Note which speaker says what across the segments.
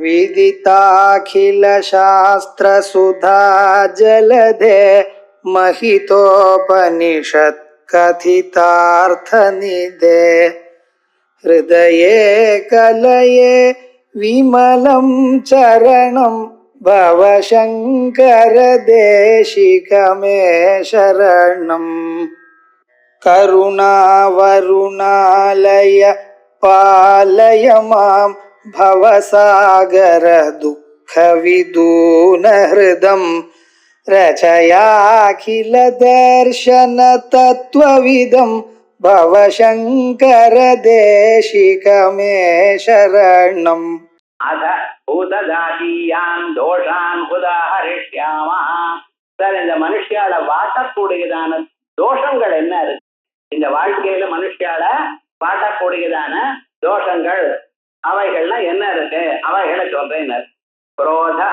Speaker 1: विदिताखिलशास्त्रसुधा जलधे महितोपनिषत् कथितार्थनिधे हृदये कलये विमलं चरणं भवशङ्कर देशिकमे शरणम् करुणावरुणालय पालय मां भवसागर दुःखविदूनहृदं रचयाखिल दर्शन तत्त्वविदं भवशङ्कर देशिकमे शरणम्
Speaker 2: अथ भूतजातीयान् दोषान् उदाहरिष्यामः. சார், இந்த மனுஷியால வாட்டக்கூடியதான தோஷங்கள் என்ன இருக்கு? இந்த வாழ்க்கையில மனுஷியால வாட்டக்கூடியதான தோஷங்கள் அவைகள்லாம் என்ன இருக்கு? அவைகளை சொல்றேன். குரோதா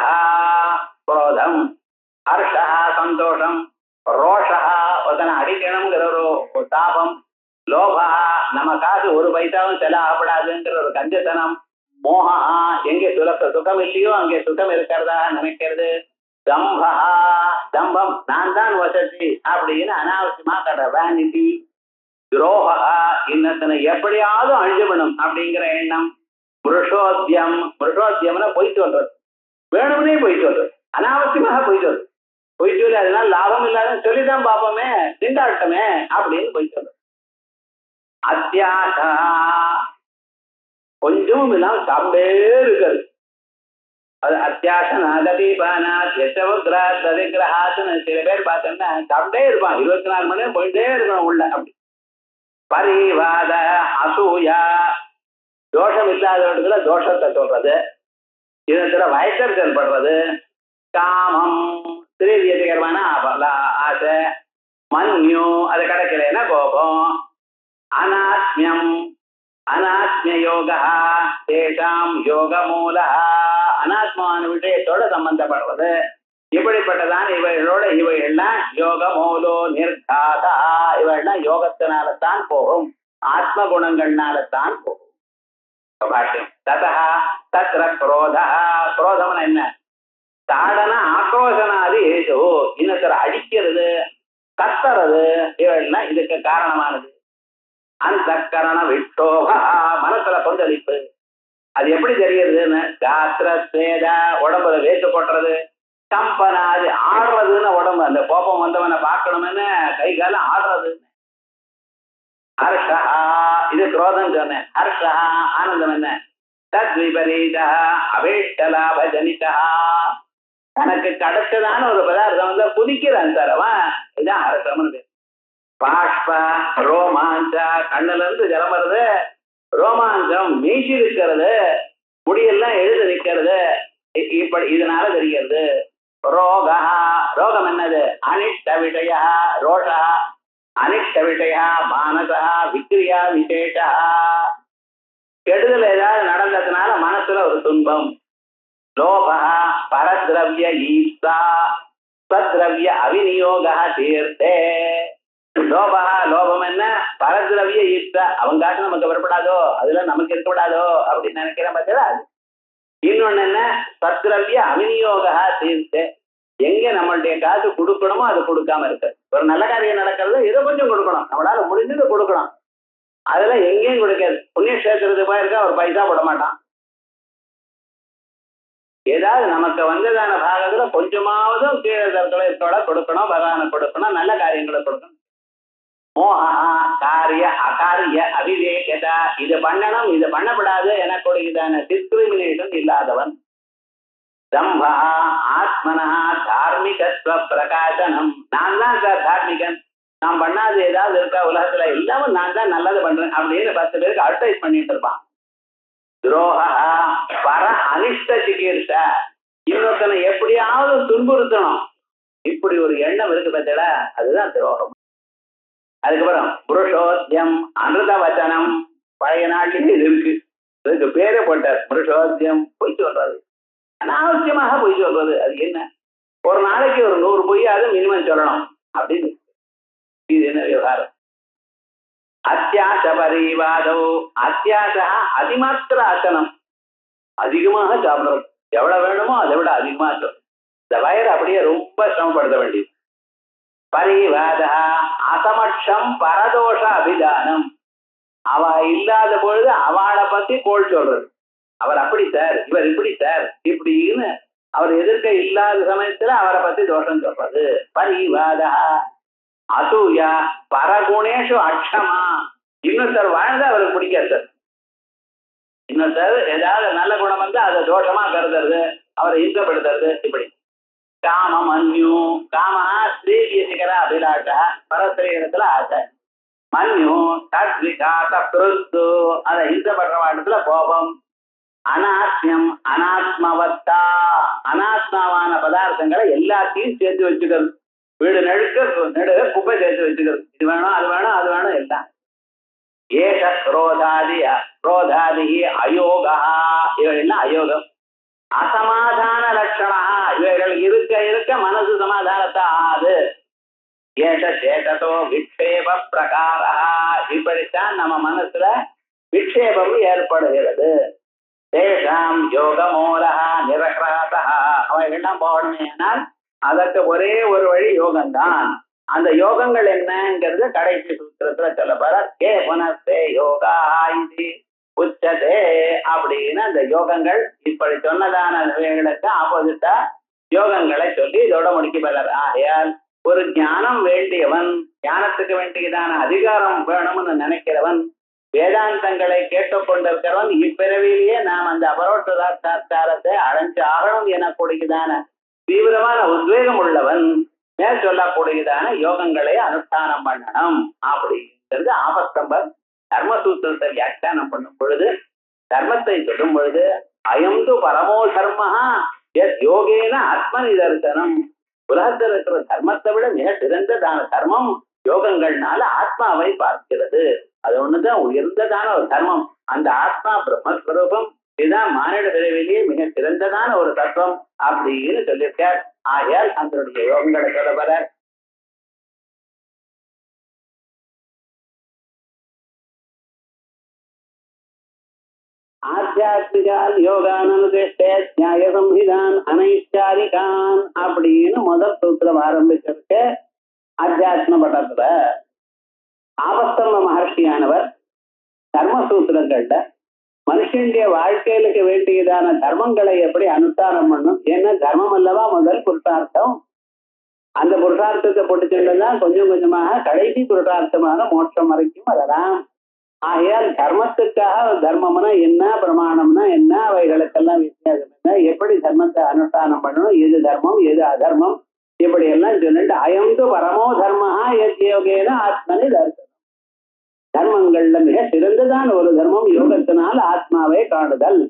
Speaker 2: குரோதம், ஹர்ஷா சந்தோஷம், ரோஷா ஒருத்தனை அடிக்கணுங்கிற ஒரு தாபம், லோபா நமக்காக ஒரு பைசாவும் செலவாகப்படாதுங்கிற ஒரு கஞ்சத்தனம், மோகா எங்கே சுகம் இல்லையோ அங்கே சுகம் இருக்கிறதா நினைக்கிறது, தம்பா தம்பம் நான் தான் வசதி அப்படின்னு அனாவசியமா கட்ட வேனிட்டி, துரோகா இன்னத்தனை எப்படியாவது அழிஞ்சுவிடும் அப்படிங்கிற எண்ணம், புருஷோத்தியம்னா பொய் சொல்றது, வேணும்னே பொய் சொல்றது, அனாவசியமாக பொய் சொல்றது, பொய் சொல்லி அதனால லாபம் இல்லாத சொல்லிதான் பார்ப்போமே திண்டாட்டமே அப்படின்னு பொய் சொல்றது. அத்தியாசா கொஞ்சமும் இல்லாம சாப்பிட்டே இருக்கிறது, அது அத்தியாசனா கதீபானாத்கிரஹாத்துன்னு சில பேர் பார்த்தோம்னா சாப்பிட்டே இருப்பான், 24 மணி நேரம் போயிட்டே இருக்கணும் உள்ள. அப்படி பரிவாத அசூயா தோஷம் இல்லாதவர்களுக்குள்ள தோஷத்தை சொல்றது, இதத்துல வயசர்கள் படுறது, காமம் ஸ்ரீவியதிகரமான ஆசை, மன்யு அது கிடைக்கலன்னா கோபம், அனாத்மியம் அனாத்மிய யோகா தேசாம் யோக மூல அனாத்மான விஷயத்தோட சம்பந்தப்படுறது, இப்படிப்பட்டதான் இவைகளோட இவைகள்லாம் யோக மூலோ நிர்காதா இவைகள்லாம் யோகத்தினால்தான் போகும், ஆத்ம குணங்கள்னால்தான் போகும். ததா தத்ர குரோதா குரோதம்னா என்ன? தாடன ஆக்ரோஷனாதி ஏதோ இன்னொருத்தர அடிக்கிறது கத்துறது இவைகள்லாம் இதுக்கு காரணமானது. அந்த கரண விட்டோகா மனசுல கொந்தளிப்பு, அது எப்படி தெரியுதுன்னு காத்திர சேத உடம்புல வேத்து போட்டுறது, கம்பனாது ஆடுறதுன்னு உடம்பு அந்த கோபம் வந்தவனை பார்க்கணும்னு கை காலம் ஆடுறது. ஹர்ஷா இது குரோதம் சொன்னேன். ஹர்ஷா ஆனந்தம் என்ன? தத் விபரீதா அவேஷ்டலாப ஜனிதா தனக்கு கிடைச்சதான ஒரு பதார்த்தம் வந்து குதிக்கிறான் சார் அவன், இதுதான் ஹர்ஷம்னு. பாஷ்ப ரோமாஞ்சா கண்ணுல இருந்து ஜலம் வருது, ரோமாஞ்சம் மீசி இருக்கிறது, முடியெல்லாம் எழுது நிற்கிறது, இப்படி இதனால தெரிகிறது. ரோகா ரோகம் என்னது? அனிஷ்ட விஷயா ரோஷா அனிஷ்ட விஷயா மானசா விக்ரியா விசேஷா கெடுதல் ஏதாவது நடந்ததுனால மனசுல ஒரு துன்பம். லோபா பரத்ரவிய ஈப்சா சத்ரவிய அவிநியோக தீர்த்தே. லோபா லோபம் என்ன? பரத்ரவிய ஈப்சா அவங்க காட்டு நமக்கு வரப்படாதோ, அதுல நமக்கு இருக்கக்கூடாதோ அப்படின்னு நினைக்கிறேன் பார்த்தா. இன்னொன்னு என்ன? சத்ரவிய அவிநியோக தீர்த்தே. எங்க நம்மளுடைய காசு கொடுக்கணுமோ அது கொடுக்காம இருக்கு. ஒரு நல்ல காரியம் நடக்கிறது இதை கொஞ்சம் கொடுக்கணும், நம்மளால முடிஞ்சது கொடுக்கணும், அதெல்லாம் எங்கேயும் கொடுக்காது. புண்ணியக்ஷேத்திரத்துக்கு போயிருக்கா ஒரு பைசா போட மாட்டான். ஏதாவது நமக்கு வந்ததான பாகத்துல கொஞ்சமாவதும் கீழே இருக்கோட கொடுக்கணும், பகவானை கொடுக்கணும், நல்ல காரியங்களை கொடுக்கணும். மோகா காரிய அகாரிய அவிவேகதா இது பண்ணணும் இது பண்ணப்படாது எனக்குடையதான டிஸ்கிரிமினேஷன் இல்லாதவன். தம்பா ஆத்மனா தார்மிகத்துவ பிரகாசனம் நான் தான் சார் தார்மிகன், நான் பண்ணாது ஏதாவது இருக்கா உலகத்துல இல்லாம நான் தான் நல்லது பண்றேன் அப்படின்னு 10 பேருக்கு அட்வைஸ் பண்ணிட்டு இருப்பான். துரோகா பர அனிஷ்ட சிகிச்சை இன்னொருத்தனை எப்படியாவது துன்புறுத்தணும், இப்படி ஒரு எண்ணம் இருக்கு பார்த்தா அதுதான் துரோகம். அதுக்கப்புறம் புருஷோத்தியம் அமிர்த வச்சனம் பழைய நாட்டிலே இது இருக்கு, அதுக்கு பேரே போட்டார் புருஷோத்தியம். பொய் சொல்றது, அனாவசியமாக பொய் சொல்றது. அது என்ன? ஒரு நாளைக்கு ஒரு 100 பொய்யாவது மினிமம் சொல்லணும் அப்படின்னு. இது என்ன விவகாரம்? அத்தியாச பரிவாதோ அத்தியாச அதிமாத்திர ஆசனம். அதிகமாக சாப்பிடணும். எவ்வளவு வேணுமோ அதை விட அதிகமா இந்த வயரை அப்படியே ரொம்ப சிரமப்படுத்த வேண்டியது. பரிவாதா அசமட்சம் பரதோஷ அபிதானம். அவ இல்லாத பொழுது அவளை பத்தி கோள் சொல்றது. அவர் அப்படி சார், இவர் இப்படி சார், இப்படின்னு அவர் எதிர்க்க இல்லாத சமயத்துல அவரை பத்தி தோஷம் சொல்றது. பரிவாதா அசூயா பரகுணேஷு அக்ஷமா. இன்னொருத்தர் வாழ்ந்தா அவருக்கு பிடிக்காது சார். இன்னொருத்தர் ஏதாவது நல்ல குணம் வந்து அதை தோஷமா கருதுறது, அவரை இன்பப்படுத்துறது. இப்படி காமம் மன்யு. காமா ஸ்ரீ வியசிகர அபிலாஷ, பரஸ்திரீ இடத்துல ஆசை. மன்யு தத்விகாத கிருத்து, அதை இன்பப்படுற இடத்துல கோபம். அனாத்மியம் அனாத்மவத்தா, அனாத்மாவான பதார்த்தங்களை எல்லாத்தையும் சேர்த்து வச்சுக்கிறது. வீடு நெடுக குப்பை சேர்த்து வச்சுக்கிறது. இது வேணும் அது வேணும் அது வேணும் எல்லாம். ஏஷ குரோதாதி குரோதாதி அயோகா, இவைகள்லாம் அயோகம். அசமாதான லட்சணா, இவைகள் இருக்க இருக்க மனசு சமாதானத்தை ஆது. ஏஷ சேதோ விக்ஷேப பிரகாரா, இப்படித்தான் நம்ம மனசுல விக்ஷேபம் ஏற்படுகிறது. தேஷாம் யோக மூலா நிரகிராதா, அவைகள்லாம் போகணுமேனால் அதற்கு ஒரே ஒரு வழி யோகம்தான். அந்த யோகங்கள் என்னங்கிறது கடைசி சூத்திரத்துல சொல்லப்பட கே புனஸ்தே யோகா இது உச்சதே அப்படின்னு அந்த யோகங்கள் இப்படி சொன்னதான நிலைகளுக்கு ஆப்போசிட்டா யோகங்களை சொல்லி இதோட முடிக்கப்படார். ஆகையால் ஒரு ஞானம் வேண்டியவன், ஞானத்துக்கு வேண்டியதான அதிகாரம் வேணும்னு நினைக்கிறவன், வேதாந்தங்களை கேட்டுக்கொண்டிருக்கிறவன் இப்பிறவிலேயே நாம் அந்த அபரோட்ச சாஸ்திரத்தை அடைஞ்சு ஆகணும் எனக்கூடியதான தீவிரமான உத்வேகம் உள்ளவன் மேல் சொல்லக்கூடியதான யோகங்களை அனுஷ்டானம் பண்ணணும் அப்படிங்கிறது ஆபஸ்தம்பர் தர்மசூத்திரத்தை வியாக்கியானம் பண்ணும் பொழுது, தர்மத்தை சொல்லும் பொழுது அயம்து பரமோ தர்ம யோகேன ஆத்ம நிதர்சனம், உலகத்தில் இருக்கிற தர்மத்தை விட மிக சிறந்ததான தர்மம் யோகங்கள்னால ஆத்மாவை பார்க்கிறது. அது ஒண்ணுதான் உயர்ந்ததான ஒரு தர்மம். அந்த ஆத்மா பிரம்மஸ்வரூபம், இதுதான் மானிட விரைவிலேயே மிக சிறந்ததான ஒரு தத்துவம் அப்படின்னு சொல்லியிருக்கார். ஆகையால் அதனுடைய யோகங்களை சொல்லப்பட ஆத்தியாத்மிகால் யோகானனுதேஷ்டே நியாய சம்ஹிதான் அனைச்சாரிகான் அப்படின்னு முதல் சூத்திரம் ஆரம்பிச்சிருக்க. அத்தியாத்ம பட்டத்துல ஆபஸ்தம்ப மகர்ஷியானவர் தர்மசூத்திரங்கள்ல மனுஷனுடைய வாழ்க்கையிலுக்கு வேண்டியதான தர்மங்களை எப்படி அனுஷ்டானம் பண்ணும். ஏன்னா தர்மம் அல்லவா முதல் புருஷார்த்தம். அந்த புருஷார்த்தத்தை போட்டு சென்றதான் கொஞ்சம் கொஞ்சமாக கடைசி புருஷார்த்தமாக மோட்சம் வரைக்கும் வரலாம். ஆகையால் தர்மத்துக்காக தர்மம்னா என்ன, பிரமாணம்னா என்ன, அவைகளுக்கெல்லாம் வித்தியாசம் என்ன, எப்படி தர்மத்தை அனுஷ்டானம் பண்ணணும், எது தர்மம் எது அதர்மம், இப்படி எல்லாம் சொல்லிட்டு அயம்து பரமோ தர்மா யோகேன ஆத்மனி தர்சனம். தர்மங்கள்ல மிக சிறந்ததான் ஒரு தர்மம் யோகத்தினால் ஆத்மாவை காணுதல்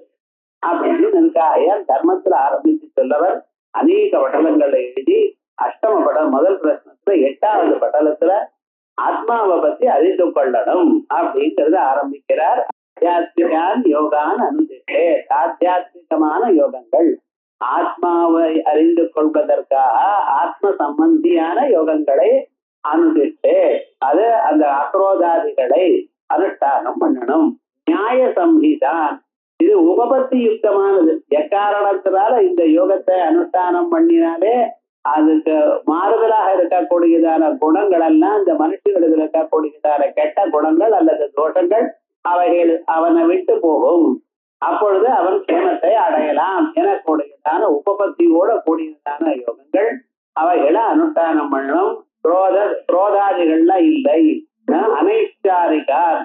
Speaker 2: அப்படின்னு நினைக்காயால் தர்மத்துல ஆரம்பித்து சொல்லவர் அநேக பட்டலங்களை எழுதி அஷ்டம படம் முதல் பிரச்சனத்துல 8வது பட்டலத்துல ஆத்மாவை பத்தி அறிந்து கொள்ளணும் அப்படிங்கறத ஆரம்பிக்கிறார். ஆத்தியாத்மிகான் யோகான் அனுதிஷே, ஆத்தியாத்மிகமான யோகங்கள் ஆத்மாவை அறிந்து கொள்வதற்காக ஆத்ம சம்பந்தியான யோகங்களை அனுதிஷே, அது அந்த அக்ரோதாதிகளை அனுஷ்டானம் பண்ணணும். நியாய சம்ஹிதான், இது உபபத்தி யுக்தமானது. எக்காரணத்தினால இந்த யோகத்தை அனுஷ்டானம் பண்ணினாலே அதுக்கு மாறுதலாக இருக்கக்கூடியதான குணங்கள் எல்லாம் இந்த மனுஷர்களுக்கு இருக்கக்கூடியதான கெட்ட குணங்கள் அல்லது தோஷங்கள் அவைகள் அவனை விட்டு போகும். அப்பொழுது அவன் சேமத்தை அடையலாம் எனக்கூடியதான உபபத்தியோட கூடியதான யோகங்கள் அவைகளை அனுஷ்டானம் பண்ணணும். குரோதாதிகள்லாம் இல்லை. அனைச்சாரிகார்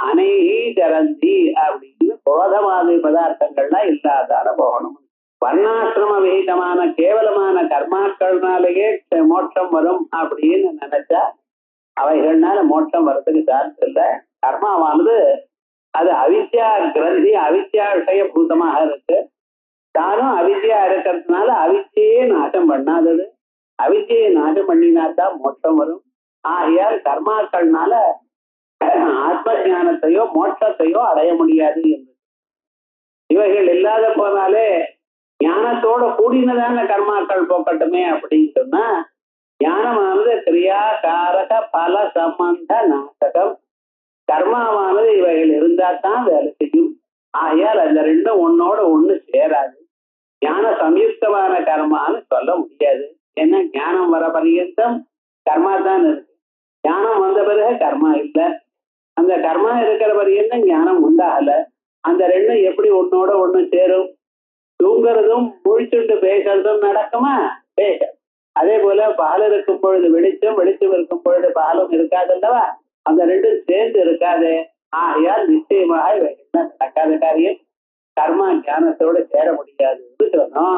Speaker 2: அனைகரந்தி அப்படின்னு குரோதமாதி பதார்த்தங்கள்லாம் இல்லாதான போகணும். வர்ணாசிரம விகிதமான கேவலமான கர்மாக்கள்னாலேயே மோட்சம் வரும் அப்படின்னு நினைச்சா அவைகள்னால மோட்சம் வர்றதுக்கு சான்ஸ் இல்லை. கர்மாவானது அது அவித்யா கிரந்தி, அவித்யா விஷய பூதமாக இருக்கு. தானும் அவித்யா இருக்கிறதுனால அவித்யே நாசம் பண்ணாதது. அவித்யை நாசம் பண்ணினாத்தான் மோட்சம் வரும். ஆகையால் கர்மாக்கள்னால ஆத்ம ஞானத்தையோ மோட்சத்தையோ அடைய முடியாது என்று இவைகள் இல்லாத போனாலே ஞானத்தோட கூடினதான கர்மாக்கள் போக்கட்டுமே அப்படின்னு சொன்னா ஞானமானது கிரியா காரக பல சம்பந்த நாசகம். கர்மாவானது இவைகள் இருந்தா தான் வேலை செய்யும். ஆகையால் அந்த ரெண்டும் ஒன்னோட ஒண்ணு சேராது. ஞான சம்யுக்தமான கர்மான்னு சொல்ல முடியாது. ஏன்னா ஞானம் வர பரியந்தம் கர்மா தான் இருக்கு. ஞானம் வந்த பிறகு கர்மா இல்லை. அந்த கர்மா இருக்கிற பரியந்தம் ஞானம் உண்டாகல. அந்த ரெண்டும் எப்படி ஒன்னோட ஒண்ணு சேரும்? தூங்குறதும் முழிச்சுட்டு பேசுறதும் நடக்குமா? பேச. அதே போல பால் இருக்கும் பொழுது வெளிச்சம், வெளிச்சம் இருக்கும் பொழுது பாலும் இருக்காதுல்லவா? அந்த ரெண்டும் சேர்ந்து இருக்காது. ஆகையால் நிச்சயமாக என்ன நடக்காத காரியம் கர்மா ஞானத்தோட சேர முடியாதுன்னு சொன்னோம்.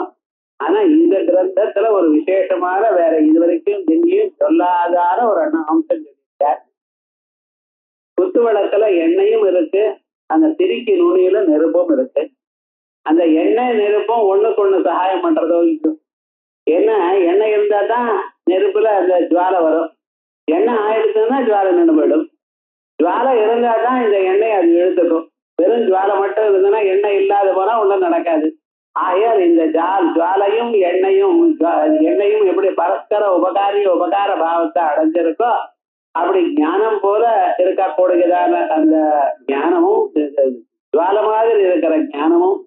Speaker 2: ஆனா இந்த கிரந்தத்துல ஒரு விசேஷமான வேற இதுவரைக்கும் எங்கேயும் சொல்லாதான ஒரு அம்சம் சொல்லியிருக்கார். குத்து விளக்குல எண்ணெயும் இருக்கு, அந்த திரிக்கு நுனியில நெருப்பும் இருக்கு. அந்த எண்ணெய் நெருப்பும் ஒண்ணுக்கு ஒண்ணு சகாயம் பண்றதோ இல்லை. ஏன்னா எண்ணெய் இருந்தா தான் நெருப்புல அந்த ஜுவாலை வரும். எண்ணெய் ஆயிடுச்சுன்னா ஜுவாலை நின்று போயிடும். ஜுவாலை இருந்தா தான் இந்த எண்ணெய் அது இழுத்துக்கும். வெறும் ஜுவாலை மட்டும் இருந்ததுன்னா எண்ணெய் இல்லாத போனா ஒன்றும் நடக்காது. ஆகையால் இந்த ஜுவாலையும் எண்ணெயும் எப்படி பரஸ்பர உபகார பாவத்தை அடைஞ்சிருக்கோ அப்படி ஞானம் போல இருக்கக்கூடியதான அந்த ஞானமும், ஜுவாலை மாதிரி இருக்கிற ஞானமும்,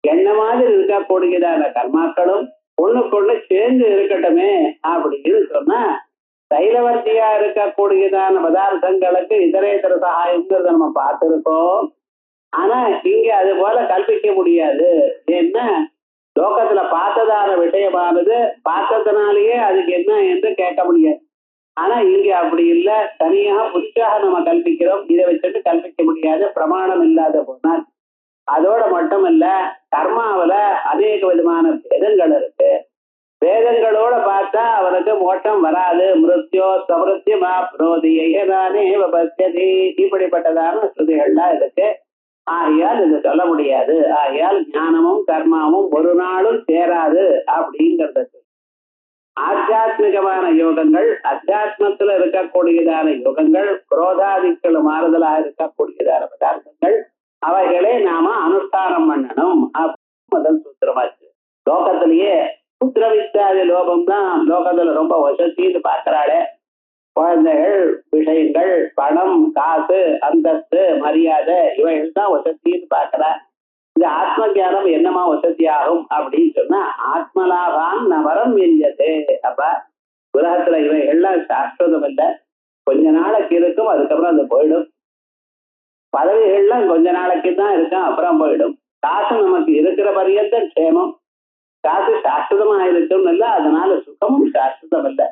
Speaker 2: எண்ணெய் மாதிரி இருக்கக்கூடியதான கர்மாக்களும் ஒண்ணுக்குள்ள சேர்ந்து இருக்கட்டுமே அப்படின்னு சொன்னா, தைலவர்த்தியா இருக்கக்கூடியதான பதார்த்தங்களுக்கு இதரேதர சகாயங்கிறத நம்ம பார்த்திருக்கோம். ஆனா இங்க அது போல கல்பிக்க முடியாது. ஏன்னா லோகத்துல பார்த்ததான விஷயமானது பார்த்ததுனாலேயே அதுக்கு என்ன என்று கேட்க முடியாது. ஆனா இங்க அப்படி இல்லை. தனியாக புதுசாக நம்ம கல்பிக்கிறோம். இதை வச்சுட்டு கல்பிக்க முடியாது, பிரமாணம் இல்லாத போனால். அதோட மட்டும் இல்ல, கர்மாவில அநேக விதமான வேதங்கள் இருக்கு. வேதங்களோட பார்த்தா அவனுக்கு மோட்சம் வராது. மிருத்யோ சமிருத்தியமா புரோதியேதானே வபஸ்யதி, இப்படிப்பட்டதான ஸ்ருதிகள்லாம் இருக்கு. ஆகையால் இது சொல்ல முடியாது. ஆகையால் ஞானமும் கர்மாவும் ஒரு நாளும் சேராது அப்படிங்கிறது. ஆத்தியாத்மிகமான யோகங்கள், அத்தியாத்மத்துல இருக்கக்கூடியதான யோகங்கள், குரோதாதிக்கள் மாறுதலாக இருக்கக்கூடியதான பதார்த்தங்கள், அவைகளை நாம அனுஷ்டானம் பண்ணணும் அப்படின்னு முதல் சூத்திரமாச்சு. லோகத்திலேயே புத்திரவித்தாதி லோகம் தான் லோகத்துல ரொம்ப வசதின்னு பார்க்கிறாளே. குழந்தைகள், விஷயங்கள், பணம், காசு, அந்தஸ்து, மரியாதை, இவைகள் தான் வசதின்னு பார்க்கிறா. இந்த ஆத்ம தியானம் என்னமா வசதி ஆகும் அப்படின்னு சொன்னா, ஆத்மலாபான் நவரம் வெஞ்சது. அப்ப உலகத்துல இவைகள்லாம் சாஸ்வதம் இல்லை. கொஞ்ச நாளைக்கு இருக்கும், அதுக்கப்புறம் அது போயிடும். பதவிகள்லாம் கொஞ்ச நாளைக்கு தான் இருக்கும், அப்புறம் போயிடும். காசு நமக்கு இருக்கிற பரியந்தம் க்ஷேமம். காசு சாஸ்வதமா இருக்குன்னு இல்லை, அதனால சுகமும் சாஸ்வதம் இல்லை.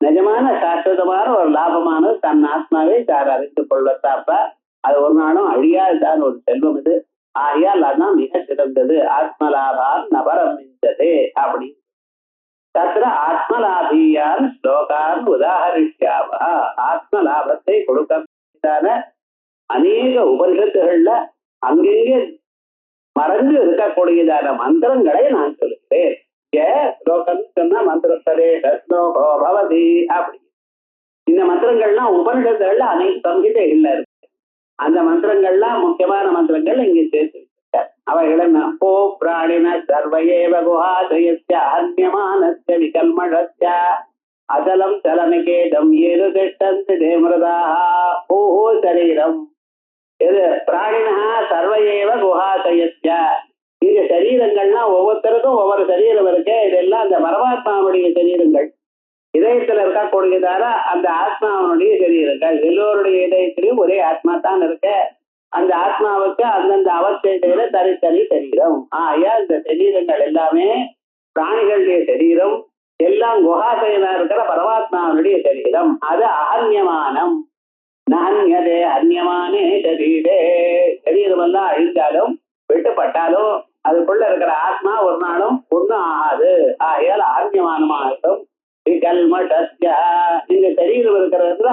Speaker 2: நிஜமான சாஸ்வதமான ஒரு லாபமானது தன் ஆத்மாவை தார் அறிந்து கொள்ளத்தாப்ப. அது ஒரு நாளும் அழியாதுதான் ஒரு செல்வம் இது. ஆகையால் அதான் மிக சிறந்தது. ஆத்மலாபான் நபரம் மிஞ்சதே அப்படி தத்திர ஆத்மலாபியான் ஸ்லோகான் உதாகரிஷ்யாவா. ஆத்ம லாபத்தை கொடுக்க அநேக உபனிஷத்துகள்ல அங்கெங்கே மறைஞ்சு இருக்கக்கூடியதான மந்திரங்களை நான் சொல்லுகிறேன். ஸ்லோகம் சொன்னா மந்திரத்தரே ஸ்லோகோ பவதி அப்படி. இந்த மந்திரங்கள்லாம் உபனிஷத்துகள்ல அநேக சம்ஹிதைகள்ல இருக்கு. அந்த மந்திரங்கள்லாம் முக்கியமான மந்திரங்கள் இங்கே சேர்த்து வச்சிருக்கார். அவைகள் என்ன? ஓ பிராணின சர்வயேவ குஹாசயஸ்ய அன்யமானஸ்ய விகல்மஷஸ்ய அசலம் சலனிகேதம் ஏது திஷ்டந்தி தேமிருதாக ஓஹோ சரீரம். இது பிராணினா சர்வயேவ குஹாசயஸ்ய. இந்த சரீரங்கள்லாம் ஒவ்வொருத்தருக்கும் ஒவ்வொரு சரீரம் இருக்கு. இதெல்லாம் அந்த பரமாத்மாவுடைய சரீரங்கள். இதயத்துல இருக்கக்கூடியதால அந்த ஆத்மாவனுடைய சரீரங்கள். எல்லோருடைய இதயத்திலையும் ஒரே ஆத்மா தான் இருக்கு. அந்த ஆத்மாவுக்கு அந்தந்த அவஸ்தையில தனித்தனி சரீரம். ஆயா இந்த சரீரங்கள் எல்லாமே பிராணிகளுடைய சரீரம். எல்லாம் குஹாசையில இருக்கிற பரமாத்மாவனுடைய சரீரம். அது அகன்யமானம். நன்யதே அந்நியமானே சரீரே. சரீரம் எல்லாம் அழிந்தாலும் விட்டுப்பட்டாலும் அதுக்குள்ள இருக்கிற ஆத்மா ஒரு நாளும் ஒன்றும் ஆகாது. ஆகையால் அகன்யமானமாகும். இந்த சரீரம் இருக்கிறதுல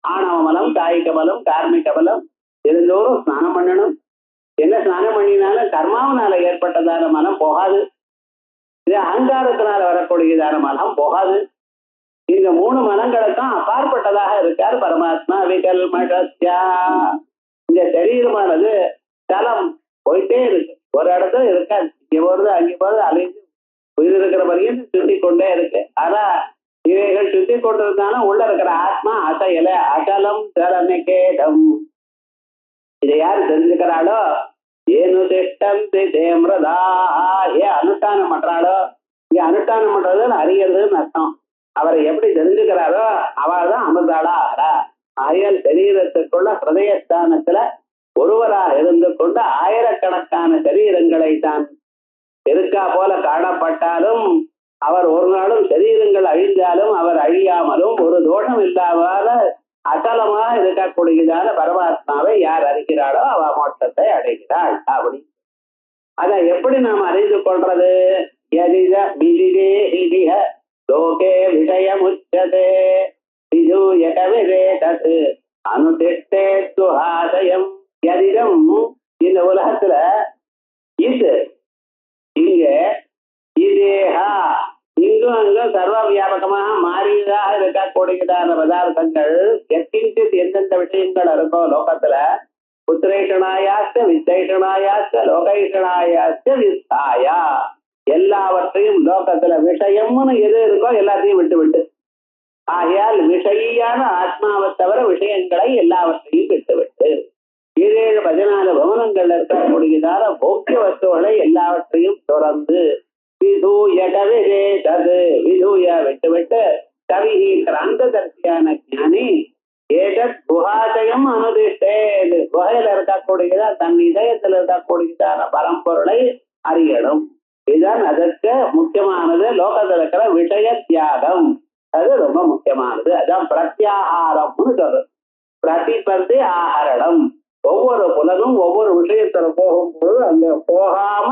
Speaker 2: ஆணவ மலம், காய்க மலம், கார்மிக மலம் இருந்தோறும் ஸ்நானம் பண்ணணும். என்ன ஸ்நானம் பண்ணினாலும் கர்மாவனால ஏற்பட்டதான மனம் போகாது. இது அகங்காரத்தினால வரக்கூடியதான மனம் போகாது. இந்த மூணு மனங்களுக்கும் அப்பாற்பட்டதாக இருக்கார் பரமாத்மா. விகல்மஷஸ்யா. இந்த சரீரமானது தலம் போயிட்டே இருக்கு, ஒரு இடத்துல இருக்காது. இங்க போறது அங்கே போறது அலைஞ்சு உயிர் இருக்கிற வரையும் சுத்தி கொண்டே இருக்கு. ஆனா இவைகள் சுத்தி கொண்டிருந்தாலும் உள்ள இருக்கிற ஆத்மா அசையல. அகலம் சலனிகேதம். இதை யாரு தெரிஞ்சுக்கிறாளோ ஏனு திஷ்டந்தி தேம்ரதா, ஏன் அனுஷ்டானம் பண்றாளோ, இங்க அனுஷ்டானம் பண்றதுன்னு அறியறதுன்னு அர்த்தம். அவரை எப்படி தெரிஞ்சுக்கிறாரோ அவள் தான் அமிர்தாளா ஆறா. ஆயல் சரீரத்துக்குள்ள ஹிருதயஸ்தானத்துல ஒருவராக இருந்து கொண்டு ஆயிரக்கணக்கான சரீரங்களை தான் இருக்கா போல காணப்பட்டாலும் அவர் ஒரு நாளும் சரீரங்கள் அழிந்தாலும் அவர் அழியாமலும் ஒரு தோஷம் இல்லாத அசலமா இருக்கக்கூடியதான பரமாத்மாவை யார் அறிகிறாளோ அவ மோட்சத்தை அடைகிறாள். அப்படி அதை எப்படி நாம் அறிந்து கொள்றது? யதித விதிதே ஹிதிஹ லோகே விஷயமுச்சதே விஜூய கவிதே தத் அனுதிஷ்டே சுஹாசயம். யதிதம் இந்த உலகத்துல இது இங்க இதேஹா இங்கும் அங்கும் சர்வ வியாபகமாக மாறியதாக இருக்கக்கூடியதான பதார்த்தங்கள் எத்தின்சித் எந்தெந்த விஷயங்கள் இருக்கோ லோகத்துல புத்திரேஷனாயாச்ச வித்தேஷனாயாச்ச லோகைஷனாயாச்ச வித்தாயா எல்லாவற்றையும் லோகத்துல விஷயம்னு எது இருக்கோ எல்லாத்தையும் விட்டு விட்டு, ஆகையால் விஷயான ஆத்மாவை தவிர விஷயங்களை எல்லாவற்றையும் விட்டுவிட்டு 17 பவனங்கள் இருக்கக்கூடியதான போக்கிய வஸ்துகளை எல்லாவற்றையும் துறந்து விதூய கவிதே தது விதூய விட்டுவிட்டு கவிஹி கிராந்ததர்சியான ஞானி ஏதத் குஹாசயம் அனுதிஷ்டேது குகையில இருக்கக்கூடியதா தன் இதயத்தில் இருக்கக்கூடியதான பரம்பொருளை அறியணும். இதுதான் அதற்கு முக்கியமானது. லோகத்தில் இருக்கிற விஷய தியாகம் அது ரொம்ப முக்கியமானது. அதான் பிரத்யாகாரம்னு சொல்றது. பிரதிபந்தி ஆகரணம். ஒவ்வொரு புலனும் ஒவ்வொரு விஷயத்துல போகும்போது அங்க போகாம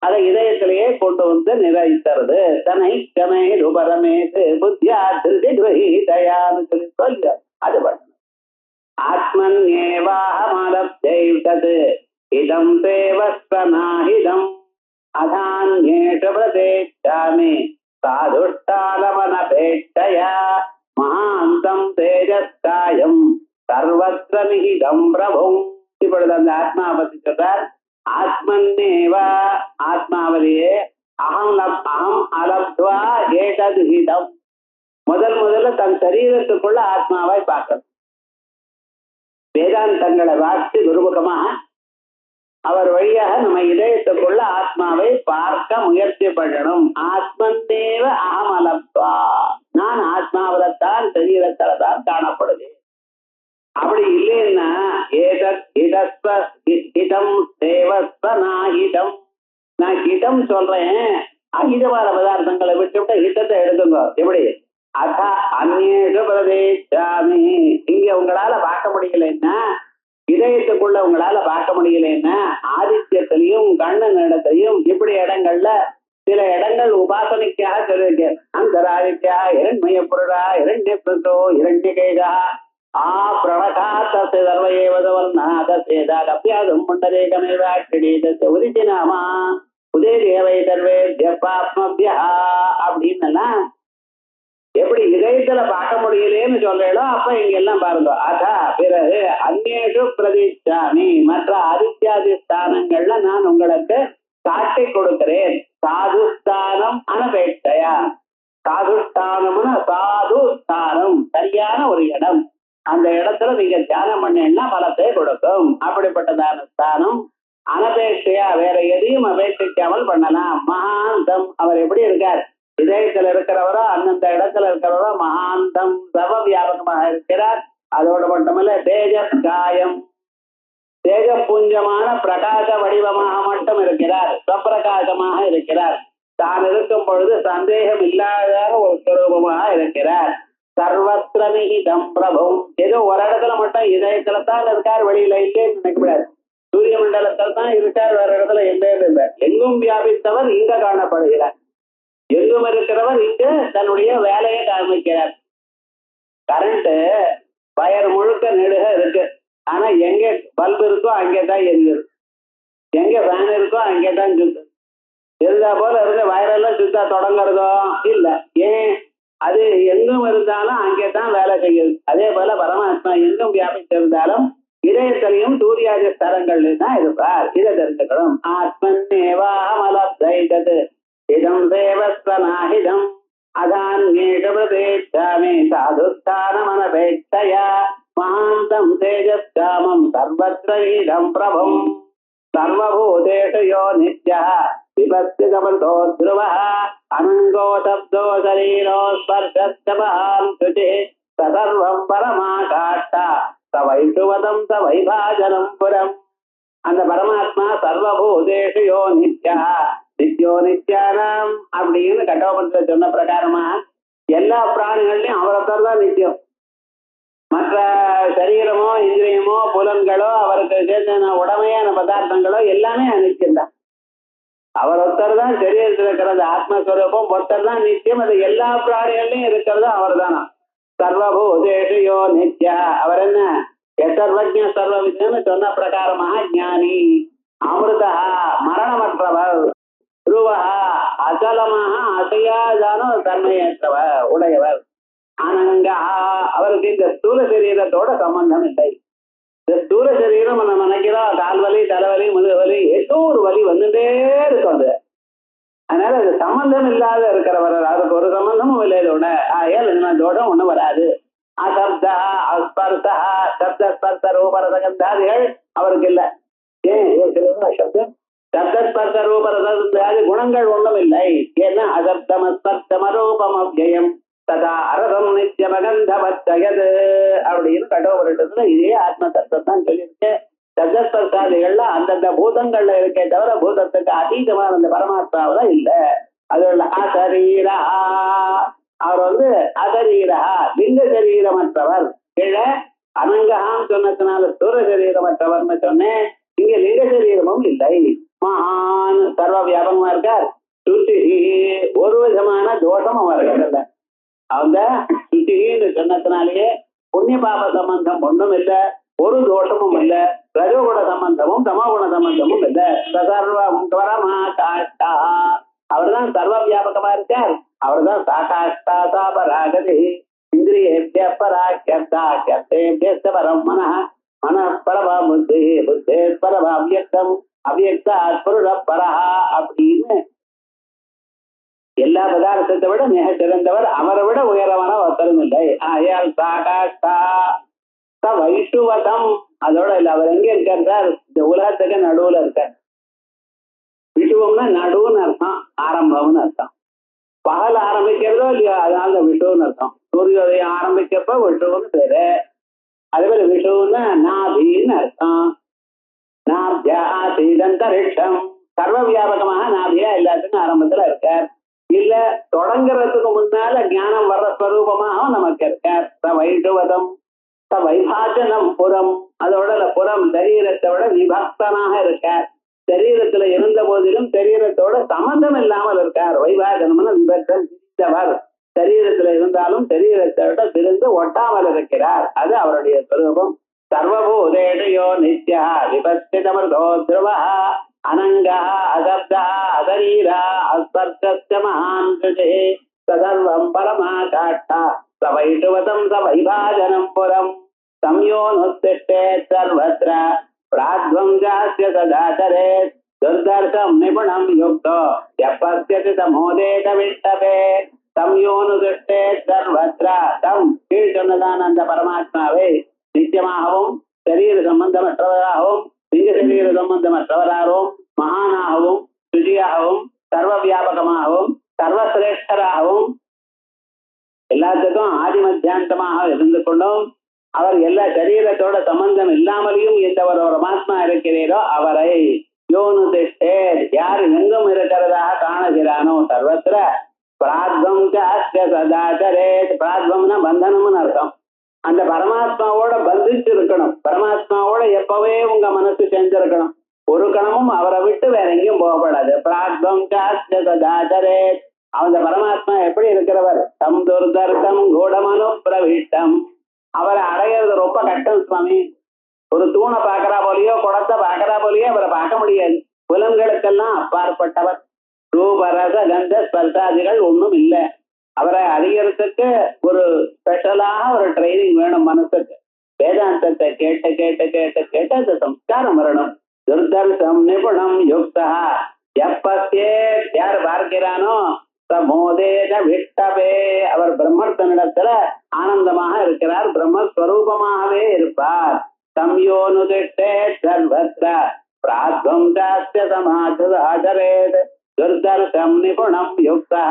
Speaker 2: அதை இதயத்திலேயே கொண்டு வந்து நிறைத்தருது. தனை கமே ரூபரமேது புத்தியா திருதி கிரகீதயான்னு சொல்லி அது பண்ணணும். ஆத்மன் ஏவாஹமலப்தைதத் இதம் தேவஸ்வநாஹிதம் அதான்யேஷ பிரதேச்சாமி சாதுஷ்டாலமனபேட்சயா மகாந்தம் தேஜஸ்காயம் சர்வத்ர நிஹிதம் பிரபும். இப்பொழுது அந்த ஆத்மா பத்தி சொல்றார். ஆத்மன்னேவா ஆத்மாவிலேயே அகம் அலப்த்வா ஏதத் ஹிதம். முதல்ல தன் சரீரத்துக்குள்ள ஆத்மாவை பார்க்கணும். வேதாந்தங்களை வாசி குருமுகமாக அவர் வழியாக நம்ம இதயத்துக்குள்ள ஆத்மாவை பார்க்க முயற்சி பண்ணணும். ஆத்மன்னேவ அகம் அலப்த்வா, நான் ஆத்மாவில்தான் சரீரத்துல தான் காணப்படுவேன். அப்படி இல்லைன்னா நான் ஹிதம் சொல்றேன், அஹிதமான பதார்த்தங்களை விட்டு ஹிதத்தை எடுத்துங்க. எப்படி அத அந்நேஷு பிரதேசாமி, இங்க உங்களால பார்க்க முடியலன்னா இதயத்துக்குள்ள உங்களால பார்க்க முடியலன்னா ஆதித்யத்திலையும் கண்ணன் இடத்திலையும் இப்படி இடங்கள்ல சில இடங்கள் உபாசனைக்காக சொல்லியிருக்கேன். அந்தராதித்யா இரண்மய புருடா இரண்ய பிரதோ இரண்ய கேகா ஆ பிரணகாத்த சர்வயேவதவர்ணாதேதாபியாதும் புண்டரேகமேவாட்சடீதஸ்ய உதிதிநாமா உதே தேவை சர்வே ஜப்பாத்மப்யா அப்படின்னு எப்படி இதயத்துல பார்க்க முடியலேன்னு சொல்றீங்களோ அப்ப இங்க எல்லாம் பாருங்க. அதா பிறகு அந்நேஷு பிரதிஷ்டாமி, மற்ற ஆதித்யாதி ஸ்தானங்கள்ல நான் உங்களுக்கு காட்டி கொடுக்கிறேன். சாதுஸ்தானம் அனபேட்சையா, சாதுஸ்தானம்னு சாது ஸ்தானம் சரியான ஒரு இடம். அந்த இடத்துல நீங்க தியானம் பண்ணீங்கன்னா பலத்தை கொடுக்கும். அப்படிப்பட்டதான ஸ்தானம் அனபேட்சையா, வேற எதையும் அபேட்சிக்காமல் பண்ணலாம். மகாந்தம் அவர் எப்படி இருக்கார்? இதயத்துல இருக்கிறவரோ அந்தந்த இடத்துல இருக்கிறவரோ மகாந்தம் சர்வ வியாபகமாக இருக்கிறார். அதோடு மட்டுமல்ல தேஜஸ் காயம் தேஜபுஞ்சமான பிரகாச வடிவமாக மட்டும் இருக்கிறார். சுப்பிரகாசமாக இருக்கிறார். தான் இருக்கும் பொழுது சந்தேகம் இல்லாத ஒரு சுரூபமாக இருக்கிறார். சர்வத்திர நிஹிதம் பிரபும், ஏதோ ஒரு இடத்துல மட்டும் இதயத்துல தான் இருக்கார், வெளியில இல்லைன்னு நினைக்கூடாது. சூரிய மண்டலத்தில் தான் இருக்கார், வேற இடத்துல இல்லைன்னு இல்லை. எங்கும் வியாபித்தவர் இங்க காணப்படுகிறார். எங்கும் இருக்கிறவர் இங்க தன்னுடைய வேலையை காமிக்கிறார். கரண்ட் வயர் முழுக்க நெடுக இருக்கு, ஆனா எங்க பல்பு இருக்கோ அங்கேதான் எரியுது, எங்க ஃபேன் இருக்கோ அங்கேதான் சுத்து. இருந்தா போல இருக்க வயரெல்லாம் சுத்தா தொடங்குறதோ இல்ல. ஏன்? அது எங்கும் இருந்தாலும் அங்கேதான் வேலை செய்யுது. அதே போல பரமாத்மா எங்கும் வியாபித்திருந்தாலும் இதயத்திலையும் சூரியாதி ஸ்தலங்கள்ல தான் இருப்பார். இதை தெரிஞ்சுக்கணும். ஆத்மன்னேவாஹமலப்தைதத் இதம் தேவஸ்வநாஹிதம் அதான்யேஷ பிரதேச்சாமி சாதுஸ்தானமனபேட்சயா மகாந்தம் தேஜஸ்காமம் சர்வத்ர இதம் பிரபும். சர்வபூதேஷு யோ நித்யः விபஸ்திதமந்தோ த்ருவः அனங்கோ சப்தோ சரீரோ ஸ்பர்ஷஸ்ய மகான் சுச்சிः சர்வம் பரமாகாஷ்டா சவைஷுவதம் சவைபாஜனம் புரம். அந்த பரமாத்மா சர்வபூதேஷு யோ நித்யா நித்யோ நித்யானாம் அப்படின்னு கட்டோபனிஷத்துல சொன்ன பிரகாரமா எல்லா பிராணிகள்லயும் அவரத்தர் தான் நித்தியம். மற்ற சரீரமோ இந்திரியமோ புலன்களோ அவருக்கு சேர்ந்த உடமையான பதார்த்தங்களோ எல்லாமே அனித்தியம்தான். அவர் ஒருத்தர் தான் சரீரத்தில் இருக்கிறது ஆத்மஸ்வரூபம், ஒருத்தர் தான் நித்தியம். அது எல்லா பிராணிகள்லயும் இருக்கிறது அவர் தானா. சர்வபூதேஷு யோ நித்யா, அவர் என்ன சர்வஜ சர்வவித்னு சொன்ன பிரகாரமாக ஞானி, அமிர்தா மரணமற்றவர், துருவா அச்சலமாக அசையாதான தன்மையற்றவர் உடையவர், அனங்கா அவருக்கு இந்த ஸ்தூல சரீரத்தோட சம்பந்தம் இல்லை. இந்த ஸ்தூல சரீரம் நம்ம நினைக்கிறோம் கால்வலி தலைவலி முதுகுவலி ஏதோ ஒரு வலி வந்துட்டே இருக்கும். அது அதனால அது சம்பந்தம் இல்லாத இருக்கிறவர், அதுக்கு ஒரு சம்பந்தமும் இல்லை. இதோட ஏதோட ஒண்ணும் வராது. அசப்தா அஸ்பர்சா சப்த ஸ்பர்ச ரூபரசகந்தாதிகள் அவருக்கு இல்லை. ஏன் சப்தம் சப்தஸ்பர்ச ரூபரசகந்தாதி குணங்கள் ஒன்றும் இல்லை. ஏன்னா அசப்தமஸ்பர்சமரூபம் அவ்யயம் ததா அரசம் நித்தியமகந்தவத்தயது அப்படின்னு கடவுளத்துல இதே ஆத்ம தத்துவம் தான் சொல்லியிருக்கேன். சப்தஸ்பர்சாதிகள்ல அந்தந்த பூதங்கள்ல இருக்கே தவிர பூதத்துக்கு அதீதமான அந்த பரமாத்மாவில இல்ல. அதுல அசரீரா அவர் அசரீரா லிங்க சரீரமற்றவர். கீழே அனங்ககான்னு சொன்னதுனால ஸ்தூல சரீரமற்றவர்னு சொன்னேன். இங்க லிங்க சரீரமும் இல்லை. மகான் சர்வ வியாபகமா இருக்கார். சுத்தி ஒரு விதமான தோஷமும் அவர்கள் அவங்க சுத்தின்னு சொன்னதுனாலேயே புண்ணிய பாப சம்பந்தம் ஒன்றும் இல்லை, ஒரு தோஷமும் இல்லை, ரஜோகுண சம்பந்தமும் தமோகுண சம்பந்தமும் இல்லை. சர்வம் பரமாகாஷ்டா அவர் தான் சர்வ வியாபகமா இருக்கார். அவர் தான் சாகாஷ்டா சாபராகதி இந்திரியேபிய பராக்கியர்த்தா கர்த்தேபிய பரம் மனः மனः பரமா புத்தி புத்தே பரமா அவ்யக்தம் அவ்யக்தா புருஷ பரஹா அப்படின்னு எல்லா பதார்த்தத்தை விட மிக சிறந்தவர், அவரை விட உயரமான ஒருத்தரும் இல்லை. ஆயால் சாகாஷ்டா வைஷுவதம் அதோட இல்ல. அவர் எங்க இருக்கார் சார்? இந்த உலகத்துக்கு நடுவுல இருக்கார். விஷுவம்னா நடுவுன்னு அர்த்தம், ஆரம்பம்னு அர்த்தம். பகல் ஆரம்பிக்கிறதோ இல்லையோ அதனால விஷுன்னு அர்த்தம். சூரியோதயம் ஆரம்பிக்கப்ப விஷுன்னு பேரு. அதே மாதிரி விஷுன்னா நாபின்னு அர்த்தம். நாபியா சீதந்தரிஷம் சர்வ வியாபகமாக நாபியா எல்லாத்துக்கும் ஆரம்பத்துல இருக்கார். இல்ல தொடங்குறதுக்கு முன்னால ஞானம் வர்ற ஸ்வரூபமாகவும் நமக்கு இருக்கார். வைஷுவதம் வைபாஜனம் புறம் அதோட புறம் சரீரத்தை விட விபக்தனாக இருக்கார். சரீரத்துல இருந்த போதிலும் சரீரத்தோட சம்பந்தம் இல்லாமல் இருக்கார். வைபாஜனம்னு விபக்தம் பிரிந்தவர். சரீரத்துல இருந்தாலும் சரீரத்தை விட பிரிந்து ஒட்டாமல் இருக்கிறார். அது அவருடைய ஸ்வரூபம். சர்வபூதேஷு நித்யா விபஸ்திதமர்தோ த்ருவா அனங்கா அசப்தா அசரீரா அஸ்பர்ஷஸ்ய மகான் சுஜே சர்வம் பரமாகாஷ்டா சவைஷுவதம் சவைபாஜனம் புரம் சம்யோனுத்திஷ்டே சர்வத்ர பிராத்வம் ஜாஸ்ய சதாச்சரே துர்தர்ஷம் நிபுணம் யுக்தோ யப்பஸ்யதி தமோதேத விட்டபே சம்யோனுதிஷ்டே சர்வத்ர தம் கீழ் சொன்னதான அந்த பரமாத்மாவை நித்தியமாகவும் சரீர சம்பந்தமற்றவராகவும் லிங்க சரீர சம்பந்தமற்றவராகவும் மகானாகவும் சுஜியாகவும் சர்வ வியாபகமாகவும் சர்வசிரேஷ்டராகவும் எல்லாத்துக்கும் ஆதி மத்தியாந்தமாக இருந்து கொண்டும் அவர் எல்லா சரீரத்தோட சம்பந்தம் இல்லாமலையும் எந்த ஒரு பரமாத்மா இருக்கிறீரோ அவரை யோனு திஷ்டே யார் எங்கும் இருக்கிறதாக காணுகிறானோ சர்வத்திர பிராத்வம் சதாச்சரே பிராத்வம்னா பந்தனம்னு அர்த்தம். அந்த பரமாத்மாவோட பந்திச்சு இருக்கணும். பரமாத்மாவோட எப்பவே உங்க மனசு செஞ்சிருக்கணும். ஒரு கணமும் அவரை விட்டு வேற எங்கேயும் போகப்படாது. பிராத்வம் சதாச்சரே அந்த பரமாத்மா எப்படி இருக்கிறவர்? தம் துர்தர்க்கம் கூடமனு பிரவிஷ்டம் அவரை அடையிறது ரொம்ப கஷ்டம் சுவாமி. ஒரு தூணை பார்க்கறா போலியோ குடத்தை பார்க்கறா போலியோ அவரை பார்க்க முடியாது. புலன்களுக்கெல்லாம் அப்பாற்பட்டவர். ரூபரச கந்த ஸ்பர்சாதிகள் ஒன்றும் இல்லை. அவரை அறியறதுக்கு ஒரு ஸ்பெஷலாக ஒரு ட்ரைனிங் வேணும். மனசுக்கு வேதாந்தத்தை கேட்டு கேட்டு கேட்டு கேட்டு அந்த சம்ஸ்காரம் வரணும். துர்தர்ஷம் நிபுணம் யுக்தா எப்பத்தே யார் பார்க்கிறானோ மோதேன விட்டபே அவர் பிரம்மர்த்தனிடத்துல ஆனந்தமாக இருக்கிறார். பிரம்மஸ்வரூபமாகவே இருப்பார். சம்யோனுதிஷ்டே சர்வத்ர பிராத்வம் சாஸ்திய சமாச்சரேத் துர்தர்ஷம் நிபுணம் யுக்தா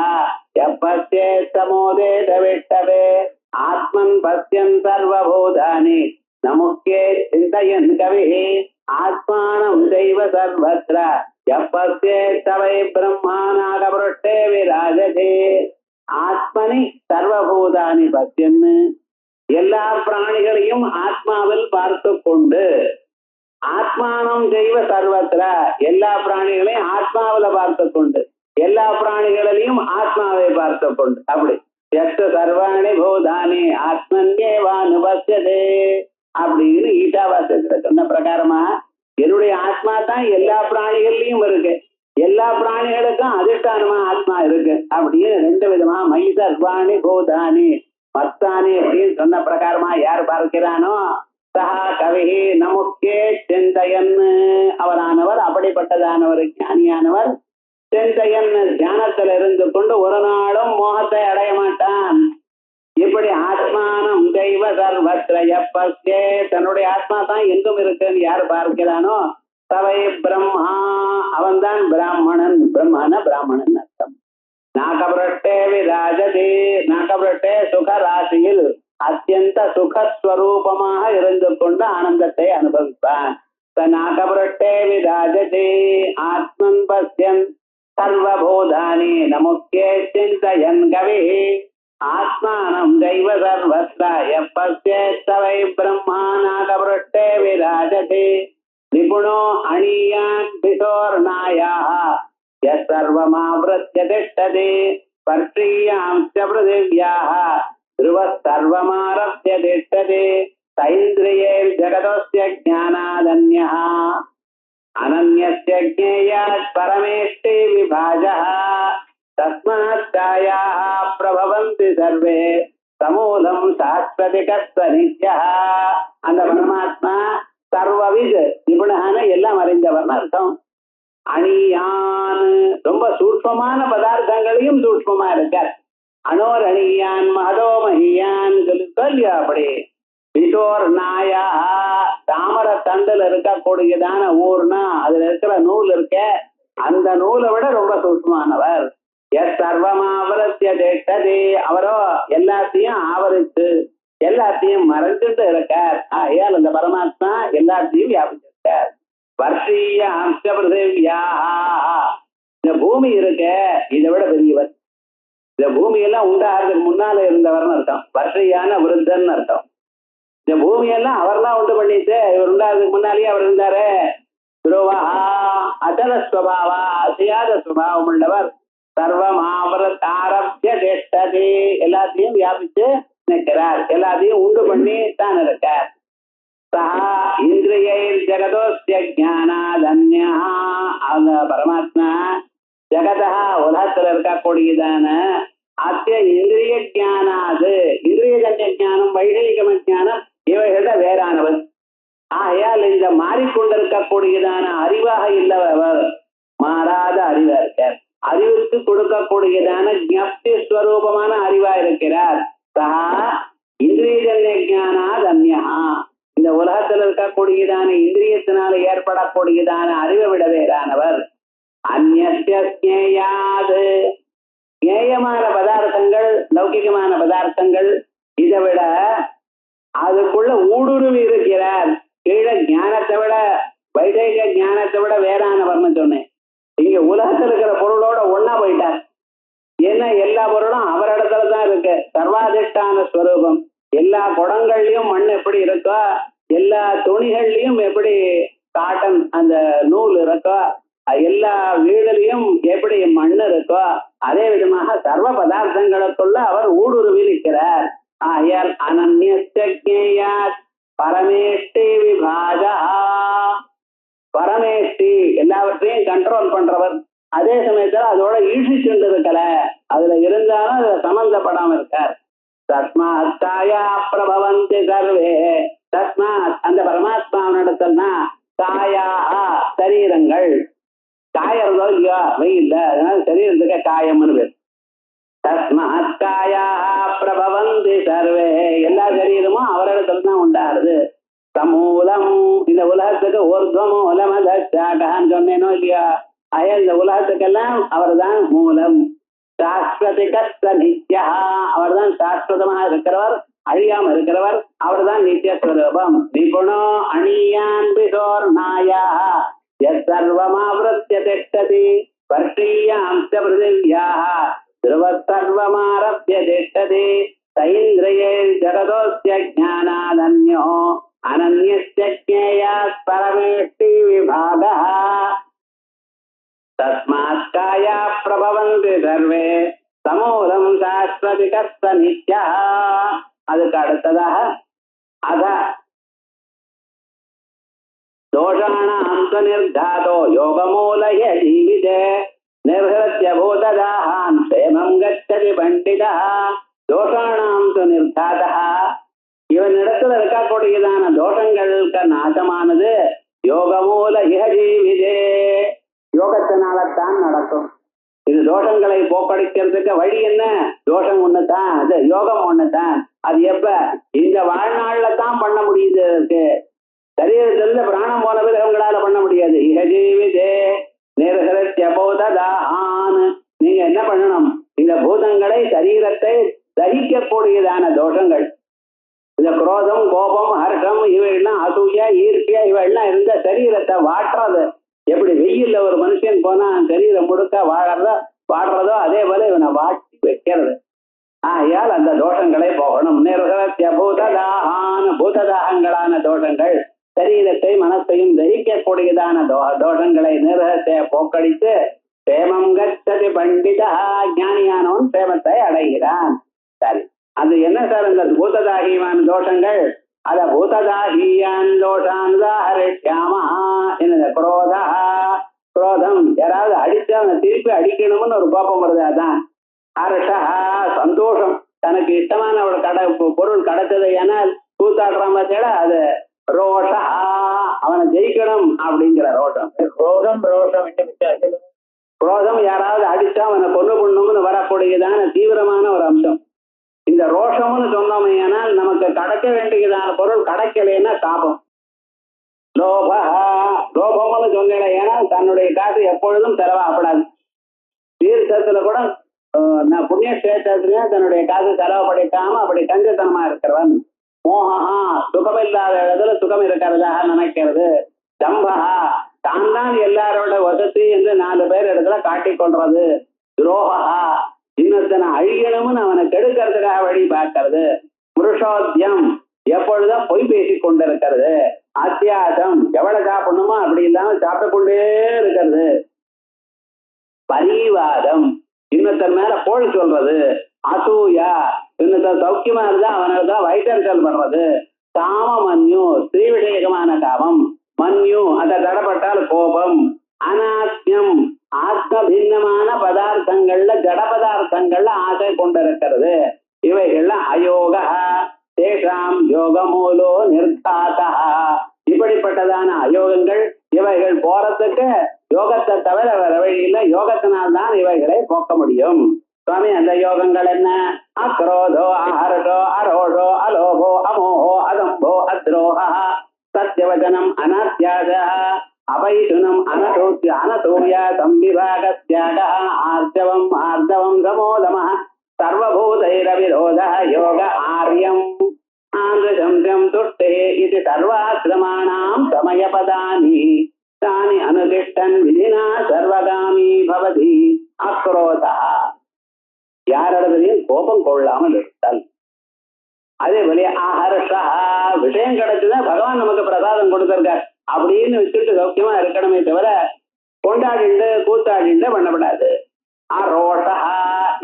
Speaker 2: யப்பஸ்யேத் சமோதேத விட்டவே ஆத்மன் பஸ்யன் சர்வபூதானி நமுக்கே சிந்தயன் கவிः ஆத்மானம் தெய்வ சர்வத்ர யப்பஸ்யேத் சவை பிரம்மாநாகபுருஷ்டே விராஜதே. ஆத்மனி சர்வபூதானி பஸ்யன்னு எல்லா பிராணிகளையும் ஆத்மாவில் பார்த்து கொண்டு, ஆத்மானம் தெய்வ சர்வத்ர எல்லா பிராணிகளையும் ஆத்மாவில பார்த்து கொண்டு, எல்லா பிராணிகளையும் ஆத்மாவை பார்த்து கொண்டு, அப்படி எஸ்து சர்வாணி பூதானி ஆத்மன்யேவானுபஸ்யதே அப்படின்னு ஈஷாவாசத்துல சொன்ன பிரகாரமா என்னுடைய ஆத்மா தான் எல்லா பிராணிகள்லயும் இருக்கு, எல்லா பிராணிகளுக்கும் அதிஷ்டானமா ஆத்மா இருக்கு அப்படின்னு ரெண்டு விதமா மை சர்வாணி பூதானி மத்தானி அப்படின்னு சொன்ன பிரகாரமா யார் பார்க்கிறானோ சஹா கவிஹி நமுக்கே சிந்தையன் அவரானவர், அப்படிப்பட்டதானவர் ஞானியானவர் சிந்தையன் தியானத்துல இருந்து கொண்டு ஒரு நாளும் மோகத்தை அடைய மாட்டான். இப்படி ஆத்மானம் தெய்வ சர்வத்ர யப்பஸ்யே தன்னுடைய ஆத்மா தான் எங்கும் இருக்குன்னு யார் பார்க்கிறானோ சவை பிரம்மா அவன்தான் பிராமணன். பிரம்மன பிராமணன் அர்த்தம். நாகபிரஷ்டே விராஜதே நாகபிரஷ்டே சுக ராசியில் அத்தியந்த சுகஸ்வரூபமாக இருந்து கொண்டு ஆனந்தத்தை அனுபவிப்பான். நாகபிரஷ்டே விராஜதே ஆத்மன் பஸ்யன் சர்வபூதானி நமுக்கே சிந்தயன் கவிः ஆத்மானம் தெய்வ சர்வத்ர யப்பஸ்யேத் சவை பிரம்மா நாகபிரஷ்டே விராஜதே நிபுணோ அணியான் பிசோர்நாயாः யஸ் சர்வமாவ்ருத்ய திஷ்டதே பர்ஷீயாம் ச பிருதிவ்யாः ध्रुवः सर्वमारभ्य तिष्ठते सैन्द्रियैर्जगतस्य ज्ञानादन्यः अनन्यस्य ज्ञेयात् परमेष्टि विभाजः तस्मात् छायाः प्रभवन्ति सर्वे समूलं शाश्वतिकस्य नित्यः. அந்த பரமாத்மா சர்வவித் நிபுணான எல்லாம் அறிந்தவர்னு அர்த்தம். அணியான் ரொம்ப சூட்சமான பதார்த்தங்களையும் சூட்சமா இருக்கார். அனோர் அணியான் மகதோ மகியான் சொல்லி அப்படி பிசோர் நாயா தாமர தண்டில் இருக்கக்கூடியதான ஊர்னா அதுல இருக்கிற நூல் இருக்க அந்த நூலை விட ரொம்ப சூட்சமானவர். எஸ் சர்வமாவரத்திய தேட்டதே அவரோ எல்லாத்தையும் ஆவரித்து எல்லாத்தையும் மறைஞ்சுட்டு இருக்கார். ஆகையால் அந்த பரமாத்மா எல்லாத்தையும் வியாபிச்சிருக்கார். வர்ஷீய அம்ச பிருதிவ்யா இந்த பூமி இருக்க இதை விட பெரியவர். இந்த பூமியெல்லாம் உண்டாகிறதுக்கு முன்னால இருந்தவர்னு அர்த்தம். வர்ஷையான விருத்தன்னு அர்த்தம். இந்த பூமியெல்லாம் அவர் தான் உண்டு பண்ணிட்டு இவர் உண்டாகிறதுக்கு முன்னாலேயே அவர் இருந்தாரு. துருவா அச்சல ஸ்வபாவா அசையாத சுபாவம் உள்ளவர். சர்வம் ஆவரத் ஆரம்பிய தேஷ்டதே எல்லாத்தையும் வியாபிச்சு நிற்கிறார், எல்லாத்தையும் உண்டு பண்ணி தான் இருக்கார். சஹா இந்திரியைர் ஜெகதோஸ்ய ஞானாதன்யா அந்த பரமாத்மா ஜெகதா உலகத்துல இருக்கக்கூடியதான அத்திய இந்திரிய ஜானாது இந்திரியஜன்ய ஜானம் வைஷயிகம ஜானம் இவைகள வேறானவர். ஆகையால் இந்த மாறிக்கொண்டிருக்கக்கூடியதான அறிவாக இல்லவர் மாறாத அறிவா இருக்கார். அறிவுக்கு கொடுக்கக்கூடியதான ஞப்தி ஸ்வரூபமான அறிவா இருக்கிறார். சஹா இந்திரியஜன்ய ஜானாத் அன்யா இந்த உலகத்தில் இருக்கக்கூடியதான இந்திரியத்தினால ஏற்படக்கூடியதான அறிவை விட வேறானவர். அந்நியாது ஞேயமான பதார்த்தங்கள் லௌகிகமான பதார்த்தங்கள் இதை விட அதுக்குள்ள ஊடுருவி இருக்கிறார். கீழே ஞானத்தை விட வைதிக ஞானத்தை விட வேறானவர்னு சொன்னேன். இங்க உலகத்தில் இருக்கிற பொருளோட ஒன்னா போயிட்டார். ஏன்னா எல்லா பொருளும் அவரிடத்துல தான் இருக்கு. சர்வாதிஷ்டான ஸ்வரூபம். எல்லா குடங்கள்லயும் மண் எப்படி இருக்கோ, எல்லா துணிகள்லயும் எப்படி காட்டன் அந்த நூல் இருக்கோ, எல்லா வீடுலையும் எப்படி மண் இருக்கோ அதே விதமாக சர்வ பதார்த்தங்களுக்குள்ள அவர் ஊடுருவி இருக்கிறார். ஆயால் அனன்யாத் பரமேஷ்டி விபாஜா பரமேஷ்டி எல்லாவற்றையும் கண்ட்ரோல் பண்றவர். அதே சமயத்துல அதோட ஈழ்ச்சிட்டு இருக்கல, அதுல இருந்தாலும் அதுல சம்பந்தப்படாம இருக்கார். தஸ்மாத் சாயா பிரபவந்தி சர்வே தஸ்மாத் அந்த பரமாத்மாவினிடத்துலனா சாயா சரீரங்கள் காயம் இல்லையா வெயில்ல அதனால சரீரத்துக்கு காயம்னு பேர். தஸ்மாத் காயா பிரபவந்தி சர்வே எல்லா சரீரமும் அவரிடத்துல தான் உண்டாருது. சமூலம் இந்த உலகத்துக்கு ஊர்துவமூலம் அதான்னு சொன்னேனோ இல்லையா? இந்த உலகத்துக்கெல்லாம் அவர் தான் மூலம். சாஸ்வதிகஸ்த நித்யா, அவர் தான் சாஸ்வதமாக இருக்கிறவர், அழியாம இருக்கிறவர், அவர் தான் நித்தியஸ்வரூபம். நிபுணோ அணியான் பிசோர் நாயா சர்வமாவிருத்திய திஷ்டதி வர்ஷீயாம் பிருதிவ்யாः த்ருவசர்வமாரப்ய திஷ்டதி தைந்திரயே ஜகதோஸ்ய ஞானாதன்யோ அனன்யஸ்ய ஞேயாத் பரமேஷ்டி விபாகः தஸ்மாத் காயா பிரபவந்தி சர்வே சமூலம் சாஸ்வதிகஸ்த நித்யா. அதுக்கு அடுத்ததாக அத தோஷாணாம் நிர்தாதோ யோகமூலய ஜீவிதே நிர்ஹத்ய பூததாஹான் சேமம் கச்சதி பண்டிதः. தோஷாணாம் நிர்தாதः, இவனிடத்துல இருக்கக்கூடியதான தோஷங்களுக்கு நாசமானது யோகமூலய ஜீவிதே, யோகத்தினால்தான் நடக்கும். இது தோஷங்களை போக்கடிக்கிறதுக்கு வழி என்ன? தோஷம் ஒண்ணுதான், அது யோகம் ஒண்ணுதான். அது எப்ப? இந்த வாழ்நாள்ல தான் பண்ண முடியுது. இருக்கு சரீரத்திலிருந்து பிராணம் போன பிறகு உங்களால பண்ண முடியாது. இஹஜீவிதே நிர்ஹத்ய பூததாஹான், நீங்க என்ன பண்ணணும்? இந்த பூதங்களை, சரீரத்தை தகிக்கக்கூடியதான தோஷங்கள், இந்த குரோதம், கோபம், ஹர்ஷம், இவையெல்லாம் அசூயா, ஈர்ப்பியா, இவையெல்லாம் இருந்த சரீரத்தை வாட்டுறது. எப்படி வெயில்ல ஒரு மனுஷன் போனா சரீரம் முழுக்க வாடுறதோ அதே போல இவனை வாட்டி வைக்கிறது. ஆகையால் அந்த தோஷங்களை போகணும். நிர்ஹத்ய பூததாஹான், பூததாகங்களான தோஷங்கள், சரீரத்தை மனசையும் தரிக்கக்கூடியதான தோஷங்களை நிர்ஹத்தை போக்கடித்து சேமம் கச்சதி பண்டிதா, ஞானியானவன் சேமத்தை அடைகிறான். சரி, அது என்ன சார் இந்த பூததாகியமான தோஷங்கள்? அத பூததாகியான் தோஷான் உதாஹரிஷ்யாமஹ. என்ன? குரோதா, குரோதம், யாராவது அடிச்சு அவனை திருப்பி அடிக்கணும்னு ஒரு கோபம் வருது, அதான். ஹர்ஷா, சந்தோஷம், தனக்கு இஷ்டமான ஒரு பொருள் கிடைச்சது என கூத்தாடுறான் பார்த்தீங்களா, அது ரோஷா, அவனை ஜெயிக்கணும் அப்படிங்கிற ரோஷம். ரோஷம் ரோஷம் குரோதம், யாராவது அடிச்சா அவனை கொண்டு பண்ணணும்னு வரக்கூடியதான தீவிரமான ஒரு அம்சம். இந்த ரோஷம்னு சொன்னோமே, ஆனால் நமக்கு கிடைக்க வேண்டியதான பொருள் கிடைக்கலைன்னா சாபம். லோபா, லோபம்னு சொன்னேன், ஏன்னா தன்னுடைய காசு எப்பொழுதும் செலவாகப்படாது. தீர்த்தத்துல கூட புண்ணிய கஷேத்திரத்திலே தன்னுடைய காசு செலவுபடுத்தாம அப்படி கஞ்சத்தனமா இருக்கிறவன். மோகா, சுகமில்லாத இடத்துல சுகம் இருக்கிறதாக நினைக்கிறது. தம்பகா, தான் தான் எல்லாரோட வசதி என்று 4 பேர் இடத்துல காட்டிக் கொள்றது. துரோகா, இன்னொருத்தனை அழியணும்னு அவனை கெடுக்கிறதுக்காக வழி பார்க்கறது. புருஷோத்தியம், எப்பொழுதும் பொய் பேசிக் கொண்டிருக்கிறது. அத்தியாசம், எவ்வளவு சாப்பிடணுமோ அப்படி இல்லாம சாப்பிட்டு கொண்டே இருக்கிறது. பரிவாதம், இன்னொருத்தர் மேல போல் சொல்றது. அசூயா, இன்னொருத்தர் சௌக்கியமா இருந்தா அவனதான் வைத்தறிச்சல் பண்றது. காம மன்யு, ஸ்ரீ விஷயகமான காமம். மன்யு, அதை தடப்பட்டால் கோபம். அநாத்யம், ஆத்ம பின்னமான பதார்த்தங்கள்ல, ஜட பதார்த்தங்கள்ல ஆசை கொண்டிருக்கிறது. இவைகள்ல அயோக தேஷாம் யோகமூலோ நிர்தாதா. இப்படிப்பட்டதான அயோகங்கள், இவைகள் போறதுக்கு யோகத்தை தவிர வேற வழியில, யோகத்தினால்தான் இவைகளை போக்க முடியும். சுவாமி, அந்த யோகங்கள் என்ன? அக்ரோதோ, அஹர்ஷோ, அரோஷோ, அலோபோ, அமோஹோ, அதம்போ, அத்ரோஹ, சத்யவச்சனம், அனாத்யாஜ, அபைஷுனம், அனசூய, சம்பிபாகத்யாக, ஆர்ஜவம், ஆர்ஜவம், சமோதம, சர்வபூதைரவிரோத யோக ஆர்யம் ஆந்திரம் துஷ்டே இது சர்வாசிரமாணாம் சமயபதானி தானி அனுதிஷ்டன் விதினா சர்வகாமி பவதி. அக்ரோதா, யாரிடத்திலையும் கோபம் கொள்ளாமல் இருத்தல். அதே போல அஹர்ஷா, விஷயம் கிடைச்சுதான் பகவான் நமக்கு பிரசாதம் கொடுத்திருக்கார் அப்படின்னு வச்சுட்டு சௌக்கியமா இருக்கணுமே தவிர கொண்டாடிண்டு கூத்தாடிண்டு பண்ணப்படாது. அரோஷா,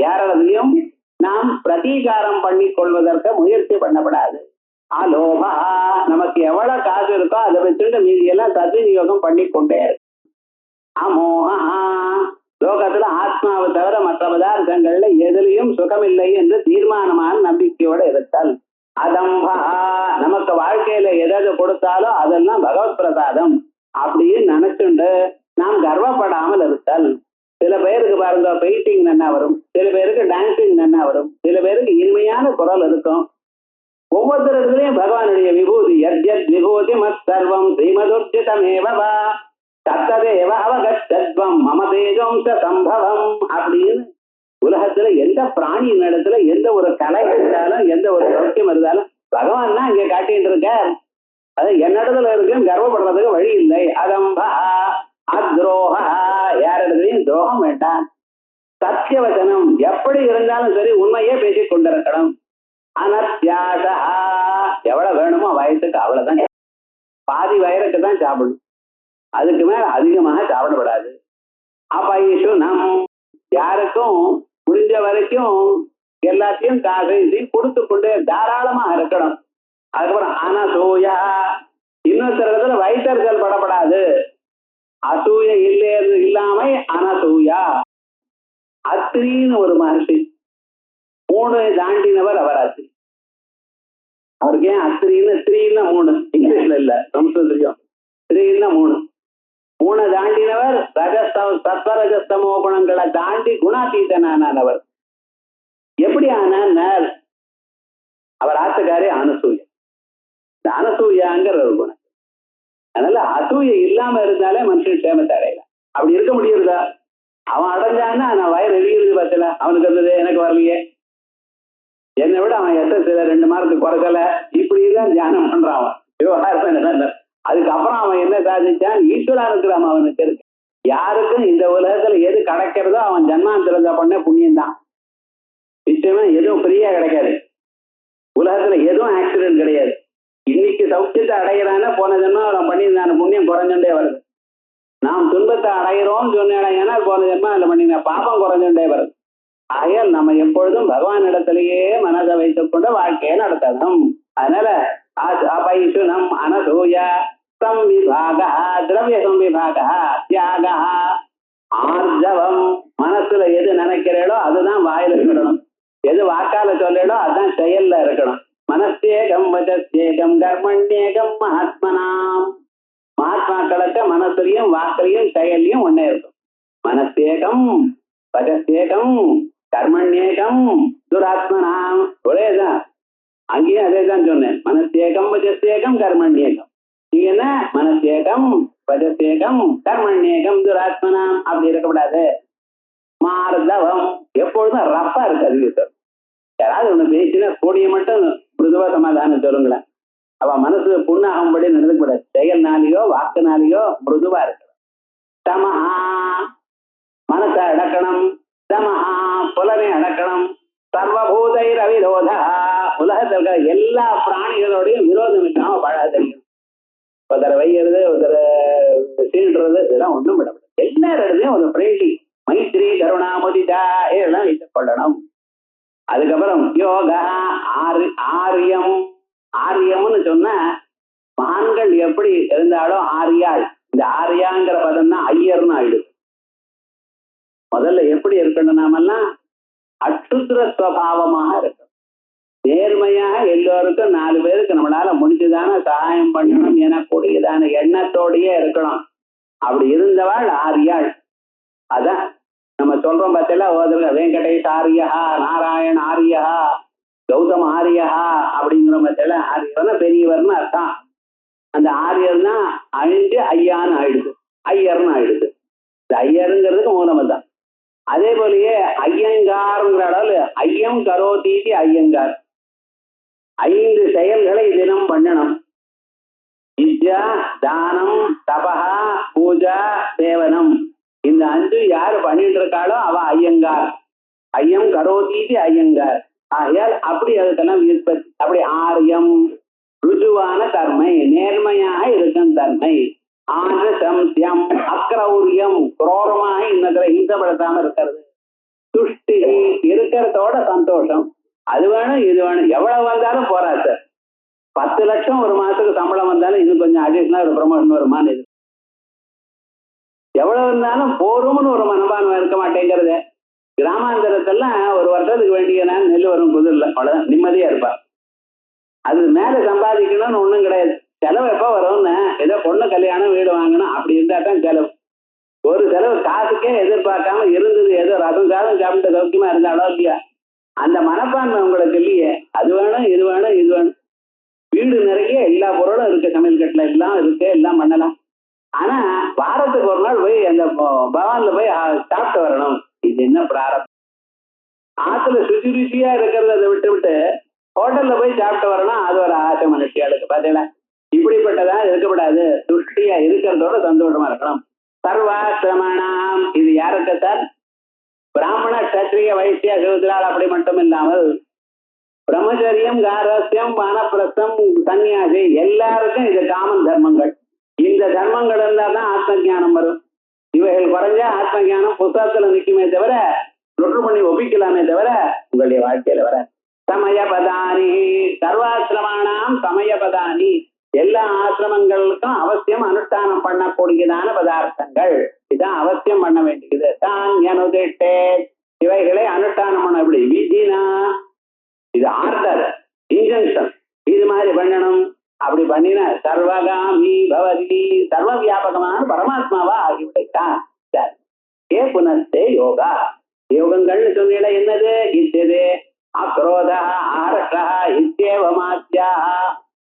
Speaker 2: யாரிடத்திலையும் நாம் பிரதீகாரம் பண்ணி கொள்வதற்கு முயற்சி பண்ணப்படாது. அலோபா, நமக்கு எவ்வளவு காசு இருக்கோ அதை வச்சுட்டு மீதியெல்லாம் சத்விநியோகம் பண்ணி கொண்டே இருக்கு. அமோகா, லோகத்துல ஆத்மாவை தவிர மற்ற பதார்த்தங்கள்ல எதிலையும் சுகமில்லை என்று தீர்மானமான நம்பிக்கையோட இருத்தல். அதம்பா, நமக்கு வாழ்க்கையில எதாவது கொடுத்தாலும் அதெல்லாம் பகவத் பிரசாதம் அப்படின்னு நினைச்சுண்டு நாம் கர்வப்படாமல் இருத்தல். சில பேருக்கு பாருங்க பெயிண்டிங் நல்லா வரும், சில பேருக்கு டான்சிங் நல்லா வரும், சில பேருக்கு இனிமையான குரல் இருக்கும். ஒவ்வொருத்தர் இடத்துலயும் பகவானுடைய விபூதி யத்யத் விபூதி மத் சர்வம் ஸ்ரீமதுர்ஜிதமேவா தத்ததேவ அவகத்தத்வம் மம தேஜோம்ச சம்பவம் அப்படின்னு உலகத்துல எந்த பிராணியின் இடத்துல எந்த ஒரு கலை இருந்தாலும் எந்த ஒரு சௌக்கியம் இருந்தாலும் பகவான் தான் இங்க காட்டிட்டு இருக்க. அது என்னிடத்துல இருக்குன்னு கர்வப்படுறதுக்கு வழி இல்லை. அதம்பா அத்ரோஹா, யாரிடத்துலையும் துரோகம் வேண்டாம். சத்தியவசனம், எப்படி இருந்தாலும் சரி உண்மையே பேசிக் கொண்டிருக்கணும். அனத்தியாசா, எவ்வளவு வேணுமோ வயசுக்கு அவ்வளவுதான், பாதி வயலுக்கு தான் சாப்பிடணும், அதுக்கு மேல அதிகமாக சாப்பிடப்படாது. அப்ப நம் யாருக்கும் முடிஞ்ச வரைக்கும் எல்லாத்தையும் காசை கொடுத்து கொண்டு தாராளமா இருக்கணும். அதுக்கப்புறம் அனசூயா, இன்னொருத்தரத்துல வயிற்றல் படப்படாது. அசூய இல்லாம அனசூயா. அத்ரின்னு ஒரு மகர்ஷி, 3 தாண்டினவர் அவர் அத்ரி. அவருக்கு ஏன் அத்ரின்னு, 3ன்னா 3, இங்கிலீஷ்ல இல்ல சம்ஸ்கிருதம், 3ன்னா 3 தாண்டினவர். சத்வரஜஸ்தமோ குணங்களை தாண்டி குணாதீதனானவர். எப்படி ஆனார்? அவர் ஆத்துக்காரே அனசூயா. இந்த அனசூயாங்கிற ஒரு குணம். அதனால அசூய இல்லாம இருந்தாலே மனுஷன் சேமத்தை அடையலாம். அப்படி இருக்க முடியுறதா? அவன் அடைஞ்சான்னா நான் வயல் எழுதியிருக்கு பார்த்தல, அவனுக்கு இருந்தது எனக்கு வரலையே, என்னை விட அவன் எஸ்எஸ்ல 2 மார்க்கு குறைக்கல, இப்படிதான் தியானம் பண்றான் அவன். விவகாரம் அதுக்கப்புறம் அவன் என்ன சாதிச்சான்? ஈஸ்வரனுக்கு அவனுக்கு இருக்கு. யாருக்கும் இந்த உலகத்துல எது கிடைக்கிறதோ அவன் ஜன்மாந்திரத பண்ண புண்ணியம் தான். நிச்சயமா எதுவும் ஃப்ரீயா கிடைக்காது. உலகத்துல எதுவும் ஆக்சிடென்ட் கிடையாது. இன்னைக்கு சௌக்கியத்தை அடைகிறான்னா போன ஜென்மம் அவன் பண்ணியிருந்தான புண்ணியம் குறைஞ்சுட்டே வருது. நாம் துன்பத்தை அடைகிறோம்னு சொன்னா போன ஜென்மம் அதில் பண்ணின பாபம் குறைஞ்சுட்டே வருது. ஆகையால் நம்ம எப்பொழுதும் பகவான் இடத்திலேயே மனதை வைத்துக் கொண்டு வாழ்க்கையை நடத்தணும். அதனால அபைஷுனம் அனசூயா சம்விபாக திரவிய சம்விபாக தியாக ஆர்ஜவம். மனசுல எது நினைக்கிறீங்களோ அதுதான் வாயில சொல்லணும், எது வாக்கால சொல்லிடோ அதுதான் செயல்ல இருக்கணும். மனசேகம் வஜசேகம் கர்மண்யேகம் மகாத்மனாம். மகாத்மாக்களுக்கு மனசுலையும் வாக்கிலையும் செயல்லையும் ஒன்னே இருக்கும். மனசேகம் வஜசேகம் கர்மண்யேகம் துராத்மனாம். ஒரேதான், அங்கேயும் அதே தான் சொன்னேன். மனசேகம் வஜசேகம் கர்மண்யேகம். நீங்க என்ன மனசேகம் வஜசேகம் கர்மண்யேகம் துராத்மனாம் அப்படி இருக்கக்கூடாது. மார்தவம், எப்பொழுதும் ரப்பா இருக்காது. யாராவது ஒண்ணு பேசினா கூடிய மட்டும் மிருதுவா சமாதானம் சொல்லுங்களேன். அவ மனசு புண்ணாகும்படி நடந்துக்கூடாது. செயல்னாலேயோ வாக்குனாலேயோ மிருதுவா இருக்கணும். தமஹா, மனசை அடக்கணும். தமஹா, புலனை அடக்கணும். சர்வபூதை ரவிரோதா, உலகத்தில் இருக்கிற எல்லா பிராணிகளோடையும் விரோதம் இல்லாம வாழ தெரியும். ஒருத்தரை வைக்கிறது, ஒருத்தரை சீன்றது, இதெல்லாம் ஒன்றும் விடப்படாது. எல்லா இடத்துலையும் ஒரு ஃப்ரெண்ட்லி மைத்ரி கருணா முதிதா இதெல்லாம் வைத்துக் கொள்ளணும். அதுக்கப்புறம் யோகா ஆரியம். ஆரியம்னு சொன்ன மகான்கள் எப்படி இருந்தாலும் ஆரியாள். இந்த ஆரியாங்கிற பதம் தான் ஐயர்னு ஆயிடுது. முதல்ல எப்படி இருக்கணும்? நாமெல்லாம் அற்றுத்திர ஸ்வபாவமாக இருக்கணும். நேர்மையாக எல்லோருக்கும் 4 பேருக்கு நம்மளால முடிஞ்சுதான சகாயம் பண்ணணும் எனக்கூடியதான எண்ணத்தோடையே இருக்கணும். அப்படி இருந்தவாள் ஆரியாள். அதான் நம்ம சொல்றோம் பார்த்தல, வெங்கடேஷ் ஆரியா, நாராயண் ஆரியா, கௌதம் ஆரியா அப்படிங்கிற பார்த்தல. ஆரியர்னா பெரியவர்னு அர்த்தம். அந்த ஆரியர்னா அழிஞ்சு ஐயான்னு ஆயிடுது, ஐயர்னு ஆயிடுது. இந்த ஐயருங்கிறதுக்கு மூலமா தான். அதே போலயே ஐயங்கார்ங்கிற அளவு ஐயம் கரோதீதி ஐயங்கார். 5 செயல்களை தினம் பண்ணணும். வித்யா, தானம், தபஹா, பூஜா, சேவனம். இந்த 5 யாரு பண்ணிட்டு இருக்காளோ அவ ஐயங்கார். ஐயம் கரோதீதி ஐயங்கார். ஆகையால் அப்படி அதுக்கெல்லாம் அப்படி ஆரியம் ருஜுவான தன்மை, நேர்மையாக இருக்கும் தன்மை. ஆன சம்சியம் அக்ரௌரியம், குரோரமாக இன்னத்துல ஹிம்சப்படுத்தாம இருக்கிறது. துஷ்டி, இருக்கிறதோட சந்தோஷம். அது வேணும் இது வேணும், எவ்வளவு வந்தாலும் போறாது சார். 10 லட்சம் ஒரு மாசத்துக்கு சம்பளம் வந்தாலும் இன்னும் கொஞ்சம் அடிஷனலா ஒரு ப்ரமோஷன் வருமானு இது. எவ்வளவு இருந்தாலும் போரும்னு ஒரு மனப்பான்மை இருக்க மாட்டேங்கிறது. கிராமாந்தரத்தெல்லாம் ஒரு வருஷத்துக்கு வேண்டிய நெல் வரும் குதிரில், அவ்வளவுதான், நிம்மதியா இருப்பா. அது மேல சம்பாதிக்கணும்னு ஒண்ணும் கிடையாது. செலவு எப்ப வரும்னு, ஏதோ பொண்ணு கல்யாணம் வீடு வாங்கணும் அப்படி இருந்தா தான் செலவு. ஒரு செலவு காசுக்கே எதிர்பார்க்காம இருந்தது, ஏதோ ரசம் சாதம் சாப்பிட்டு சௌக்கியமா இருந்தாலும் இல்லையா, அந்த மனப்பான்மை உங்களுக்கு இல்லையே. அது வேணும் இது வேணும் இது வேணும். வீடு நிறைய எல்லா பொருளும் இருக்கு, சமையல் கட்டில எல்லாம் இருக்கு, எல்லாம் பண்ணலாம். ஆனா வாரத்துக்கு ஒரு நாள் போய் அந்த பவான்ல போய் சாப்பிட்டு வரணும். இது என்ன பிராரப்தம்? ஆத்துல சுத்தி ருச்சியா இருக்கிறத விட்டு விட்டு ஹோட்டல்ல போய் சாப்பிட்டு வரணும். அது ஒரு ஆசை மனுஷியாளுக்கு. பாத்தீங்களா? இப்படிப்பட்டதா இருக்கப்படாது. துஷ்டியா இருக்கிறதோட சந்தோஷமா இருக்கணும். சர்வாசிரமணாம், இது யாருக்கு சார்? பிராமண கத்திரிய வைசிய சூத்ரால் அப்படி மட்டும் இல்லாமல் பிரம்மச்சரியம், காரஸ்யம், வானப்பிரஸ்தம், சன்னியாசி எல்லாருக்கும் இது காமன் தர்மங்கள். இந்த தர்மங்கள் இருந்தா தான் ஆத்ம ஞானம் வரும். இவைகள் குறைஞ்சா ஆத்ம ஞானம் புத்தகத்துல நிற்குமே தவிர, நொற்று பண்ணி ஒப்பிக்கலாமே தவிர உங்களுடைய வாழ்க்கையில வர. சமயபதானி, சர்வாசிரமானாம் சமயபதானி, எல்லா ஆசிரமங்களுக்கும் அவசியம் அனுஷ்டானம் பண்ணக்கூடியதான பதார்த்தங்கள். இதான் அவசியம் பண்ண வேண்டியது. தான் அனுதிட்டே, இவைகளை அனுஷ்டானம் பண்ண. எப்படி? விதினா, இது ஆர்டர், இன்ஜங்ஷன். இது மாதிரி பண்ணணும். அப்படி பண்ணின சர்வகாமி பவதி, சர்வ வியாபகமான பரமாத்மாவா ஆகிவிட்டான். ஏ புனஸ்தே யோகா, யோகங்கள்னு சொன்ன என்னது? இச்சது அக்ரோத ஆரஷா இச்சேவமாத்யா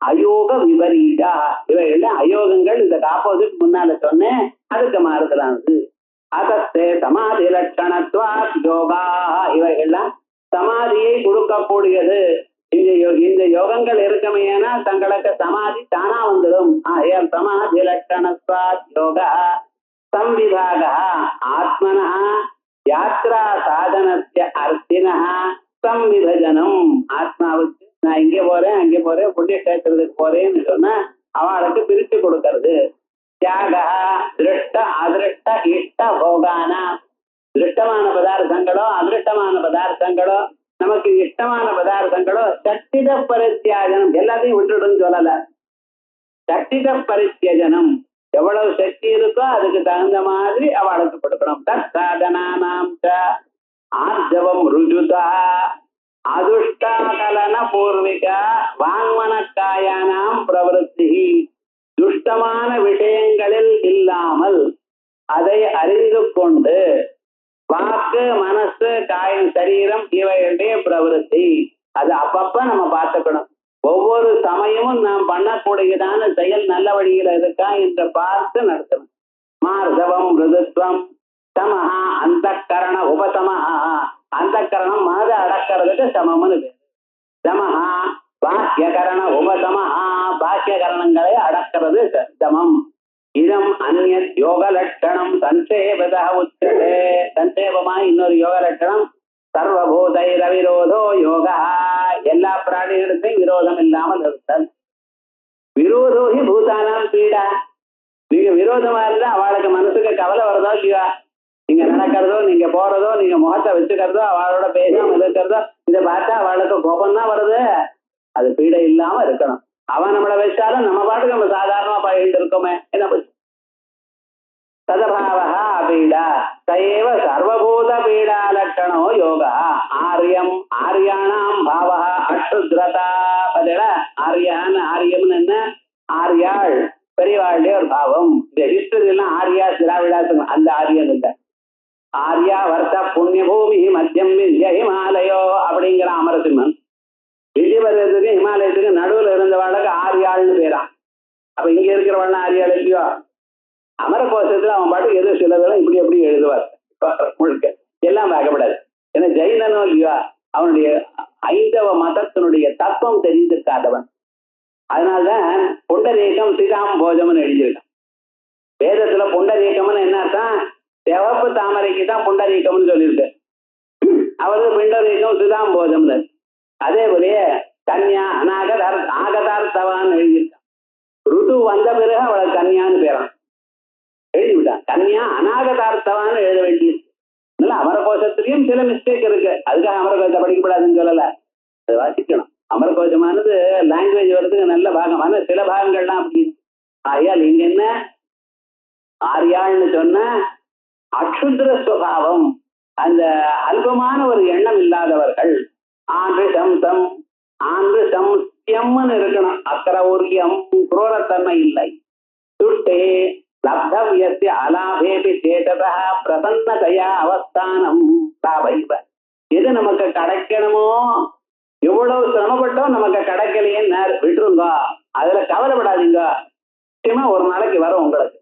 Speaker 2: அயோக விபரீதா, இவைகள் அயோகங்கள். இதுக்கு ஆப்போசிட் முன்னால சொன்னேன், அதுக்கு மாறுதலானது. அதஸ்தே சமாதி லட்சணத்வா யோகா, இவைகள்லாம் சமாதியை கொடுக்கக்கூடியது. இந்த யோகங்கள் இருக்குமையானா தங்களுக்கு சமாதி தானா வந்துடும். சமாதி லட்சணத்வா யோகா சம்விபாக ஆத்மனா யாத்ரா சாதனஸ்ய அர்த்தினா சம்விபஜனம். ஆத்மாவுக்கு நான் இங்கே போறேன் அங்கே போறேன் புண்ணிய கேட்கறதுக்கு போறேன்னு சொன்னா அவளுக்கு பிரித்து கொடுக்கறது. தியாக திருஷ்ட அதிருஷ்ட இஷ்ட போகானா, திருஷ்டமான பதார்த்தங்களோ அதிருஷ்டமான பதார்த்தங்களோ, நமக்கு இஷ்டமான பதார்த்தங்களோ சட்டித பரித்தியாஜனம், எல்லாத்தையும் விட்டுடுன்னு சொல்லல. சட்டித பரித்தியஜனம், எவ்வளவு சக்தி இருக்கோ அதுக்கு தகுந்த மாதிரி அவளுக்கு கொடுக்கணும். தத் சாதனானாம் ஆர்ஜவம் ருஜுதா அதுஷ்டாகலன பூர்விகா வாங்மனக்காயானாம் பிரவருத்தி, துஷ்டமான விஷயங்களில் இல்லாமல் அதை அறிந்து கொண்டு வாக்கு மனசு காயம் சரீரம் இவைகளுடைய பிரவருத்தி, அது அப்பப்ப நம்ம பார்த்துக்கணும். ஒவ்வொரு சமயமும் நாம் பண்ணக்கூடியதான செயல் நல்ல வழியில இருக்கா என்று பார்த்து நடத்தணும். மார்தவம் மிருதுத்வம் சமஹா அந்த கரண உபசமஹா, அந்த கரணம் மனதை அடக்கிறதுக்கு சமம்னு பேரு. சமஹா பாக்கியகரண உபசமஹா, பாக்கியகரணங்களை அடக்கிறது சமம். இதம் அந்நிய யோக லட்சணம் சந்தேபதா உச்சதே, சந்தேபமா இன்னொரு யோக லட்சணம் சர்வபூதை ரவிரோதோ யோகா, எல்லா பிராணிகளுக்கும் விரோதம் இல்லாமல் இருத்தல். விரோதோகி பூதானாம் பீடா, நீங்க விரோதமா இருந்தா அவளுக்கு மனசுக்கு கவலை வருதோ இல்லையா? நீங்க நடக்கிறதோ நீங்க போறதோ நீங்க முகத்தை வச்சுக்கிறதோ அவளோட பேசாம இருக்கிறதோ இதை பார்த்தா அவளுக்கு கோபம் தான் வருது. அது பீடை இல்லாம இருக்கணும். அவன் நம்மளை வச்சாலும் நம்ம பாட்டுக்கு நம்ம சாதாரணமா பயிட்டு இருக்கோமே, என்ன சதபாவா பீடா சைவ சர்வபூத பீடா லட்சணோ யோகா. ஆரியம் ஆரியானாம் பாவா அசுத்ரதா. பார்த்தீங்களா? ஆரியான்னு ஆரியம்னு என்ன? ஆரியாள் பெரியவாளுடைய ஒரு பாவம். இந்த ஹிஸ்டரி எல்லாம் ஆரியா திராவிடாசம், அந்த ஆரியம் இல்லை. ஆரியா வர்த்த புண்ணிய பூமி மத்தியம் வித்ய ஹிமாலயோ அப்படிங்கிற அமரசிம்மன். விஜயபர்வத்துக்கு ஹிமாலயத்துக்கு நடுவில் இருந்தவாளுக்கு ஆரியாள்னு பேரான். அப்ப இங்க இருக்கிறவள் ஆரியாள் இல்லையோ? அமரகோஷத்துல அவன் பாட்டுக்கு எது சிலதெல்லாம் இப்படி எப்படி எழுதுவார் முழுக்க, எல்லாம் பார்க்கப்படாது. ஏன்னா ஜெயினனோ இல்லையோ அவனுடைய ஐந்தவ மதத்தினுடைய தத்துவம் தெரிந்திருக்காதவன். அதனால்தான் புண்டரீகம் ஸ்ரீராம் போஜம்னு எழுதியிருக்கான். வேதத்துல புண்டரீகம்னு என்னத்தான்? சிவப்பு தாமரைக்கு தான் புண்டரீகம்னு சொல்லியிருக்கு. அவருக்கு பிண்டரீகம் ஸ்ரீராம் போஜம்னு. அதே போலயே கன்யா ஆகதார்த்தவான்னு எழுதியிருக்கான். ருது வந்த பிறகு அவளுக்கு கன்யான்னு பேரான் எழுதிவிட்டான். கன்யா அநாகதார்த்தவான்னு எழுத வேண்டியது. அமரகோஷத்திலையும் சில மிஸ்டேக் இருக்கு, அதுக்காக அமரகோஷத்தை படிக்கப்படாதுன்னு சொல்லல, அதை வாசிக்கணும். அமரகோஷமானது லாங்குவேஜ் வர்றதுக்கு நல்ல பாகம், ஆனால் சில பாகங்கள்லாம் அப்படி. ஆகையால் இங்க என்ன ஆரியாள்னு சொன்ன அக்ஷுத்ர சுவாவம், அந்த அல்பமான ஒரு எண்ணம் இல்லாதவர்கள். ஆண்டு சம்சம் ஆண்டு சம்சியம்னு இருக்கணும். அக்கரௌரியம் குரோரத்தன்மை இல்லை. துட்டே லப்தவியஸ்ய அலாபேபி சேததா பிரசன்னதயா அவஸ்தானம் லாபைவ. எது நமக்கு கிடைக்கணுமோ எவ்வளவு சிரமப்பட்டோம் நமக்கு கிடைக்கலையேன்னு விட்டுருங்க, அதுல கவலைப்படாதீங்க. நிச்சயமா ஒரு நாளைக்கு வரும் உங்களுக்கு.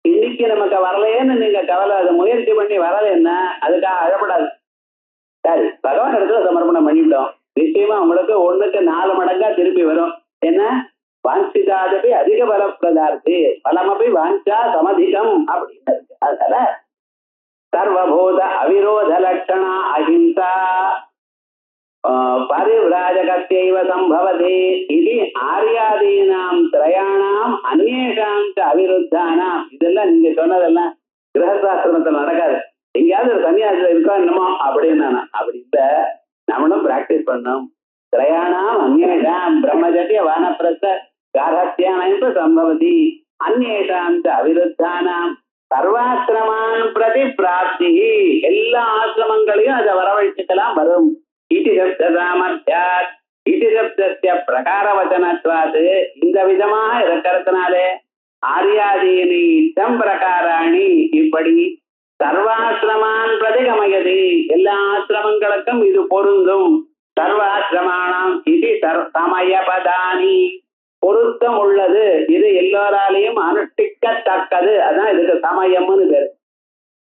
Speaker 2: இன்னைக்கு நமக்கு வரலையேன்னு நீங்க கவலை, அது முயற்சி பண்ணி வரலைன்னா அதுக்காக அழப்படாது. சரி, பகவான் இடத்துல சமர்ப்பணம் பண்ணிவிட்டோம், நிச்சயமா உங்களுக்கு 1க்கு 4 மடங்கா திருப்பி வரும். என்ன வாஞ்சிதாதபி அதிக பலப்பிரதார்த்தி பலமபி வாஞ்சா சமதிகம் அப்படின்னு இருக்கு. அதனால சர்வபூத அவிரோத லட்சணா அஹிம்சா பரிவ்ராஜகத்யைவ சம்பவதி இது ஆர்யாதீனாம் திரயாணாம் அந்நேஷாம் அவிருத்தானாம். இதெல்லாம் நீங்க சொன்னதெல்லாம் கிரகசாஸ்திரத்துல நடக்காது. எங்கேயாவது ஒரு சன்னியாசத்துல இருக்கா என்னமோ அப்படின்னு அப்படி இல்ல, நம்மளும் பிராக்டிஸ் பண்ணோம். திரயாணாம் அந்நேஷாம் பிரம்மச்சரிய வானப்பிரஸ்த காரத்யானு சம்பவதி அந்நேஷாம் அவிருத்தானாம் சர்வாசிரமான் பிரதி பிராப்தி. எல்லா ஆசிரமங்களையும் அதை வரவழைச்சுக்கலாம் வரும். பிரகாரவச்சனத்வாது இந்த விதமாக இருக்கிறதுனாலே ஆர்யாதீனி இத்தம் பிரகாராணி இப்படி சர்வாசிரமான் பிரதிகமயதி எல்லா ஆசிரமங்களுக்கும் இது பொருந்தும். சர்வாசிரமானம் இது சமயபதானி பொருத்தம் உள்ளது, இது எல்லோராலையும் அனுஷ்டிக்கத்தக்கது. அதான் இதுக்கு சமயம்னு பேரு.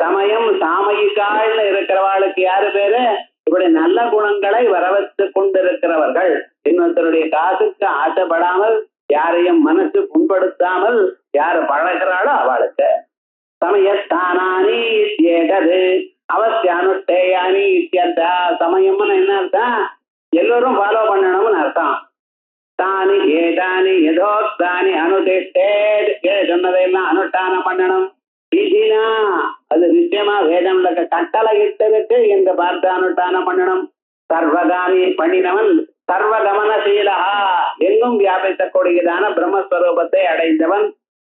Speaker 2: சமயம் சாமயிகால்னு இருக்கிறவாளுக்கு யாரு பேரு? இப்படி நல்ல குணங்களை வரவத்து கொண்டிருக்கிறவர்கள், இன்னொருத்தருடைய காசுக்கு ஆசைப்படாமல் யாரையும் மனசு புண்படுத்தாமல் யாரு பழகிறாளோ அவளுக்கு. சமயஸ்தானானி ஏகது அவசியானுஷ்டேயானி இத்தியர்த்தா. சமயம்னு என்ன அர்த்தம்? எல்லோரும் ஃபாலோ பண்ணணும்னு அர்த்தம். தானி ஏதானி யதோக்தானி அனுதிஷ்டேத், சொன்னதையெல்லாம் அனுஷ்டானம் பண்ணணும். விதினா அது நிச்சயமா வேதம் கட்டளை இட்டதுக்கு இந்த பார்த்து அனுஷ்டானம் பண்ணணும். சர்வகாமி பண்ணினவன் சர்வகமனசீலா எங்கும் வியாபிக்கக்கூடியதான பிரம்மஸ்வரூபத்தை அடைந்தவன்.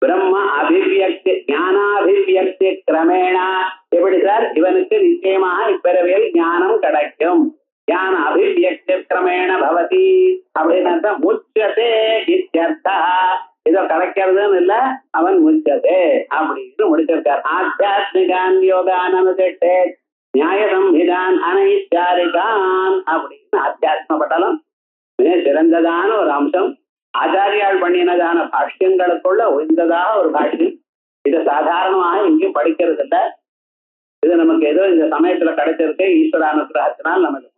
Speaker 2: பிரம்ம அபிவியக்தி ஞானாபிவியக்தி கிரமேணா. எப்படி சார்? இவனுக்கு நிச்சயமாக இப்பிறவியில் ஞானம் கிடைக்கும். ஞான அபிவியக்தி கிரமேண பவதி அப்படின்னு முச்சதே இத்யர்த்தா. இதோ கிடைக்கிறதுன்னு இல்ல, அவன் முச்சதே அப்படின்னு முடிச்சிருக்கார். ஆத்தியாத்மிகான் யோகான் அனுதிஷ்டே நியாய சம்ஹிதான் அனைச்சாரிதான் அப்படின்னு அத்தியாத்ம பட்டலம் மிக சிறந்ததான ஒரு அம்சம். ஆச்சாரியால் பண்ணினதான பாஷ்யங்களுக்குள்ள உயர்ந்ததாக ஒரு பாஷ்யம். இதை சாதாரணமாக எங்கேயும் படிக்கிறது இல்லை. இது நமக்கு ஏதோ இந்த சமயத்துல கிடைச்சிருக்கு, ஈஸ்வர அனுகிரகத்தினால் நமக்கு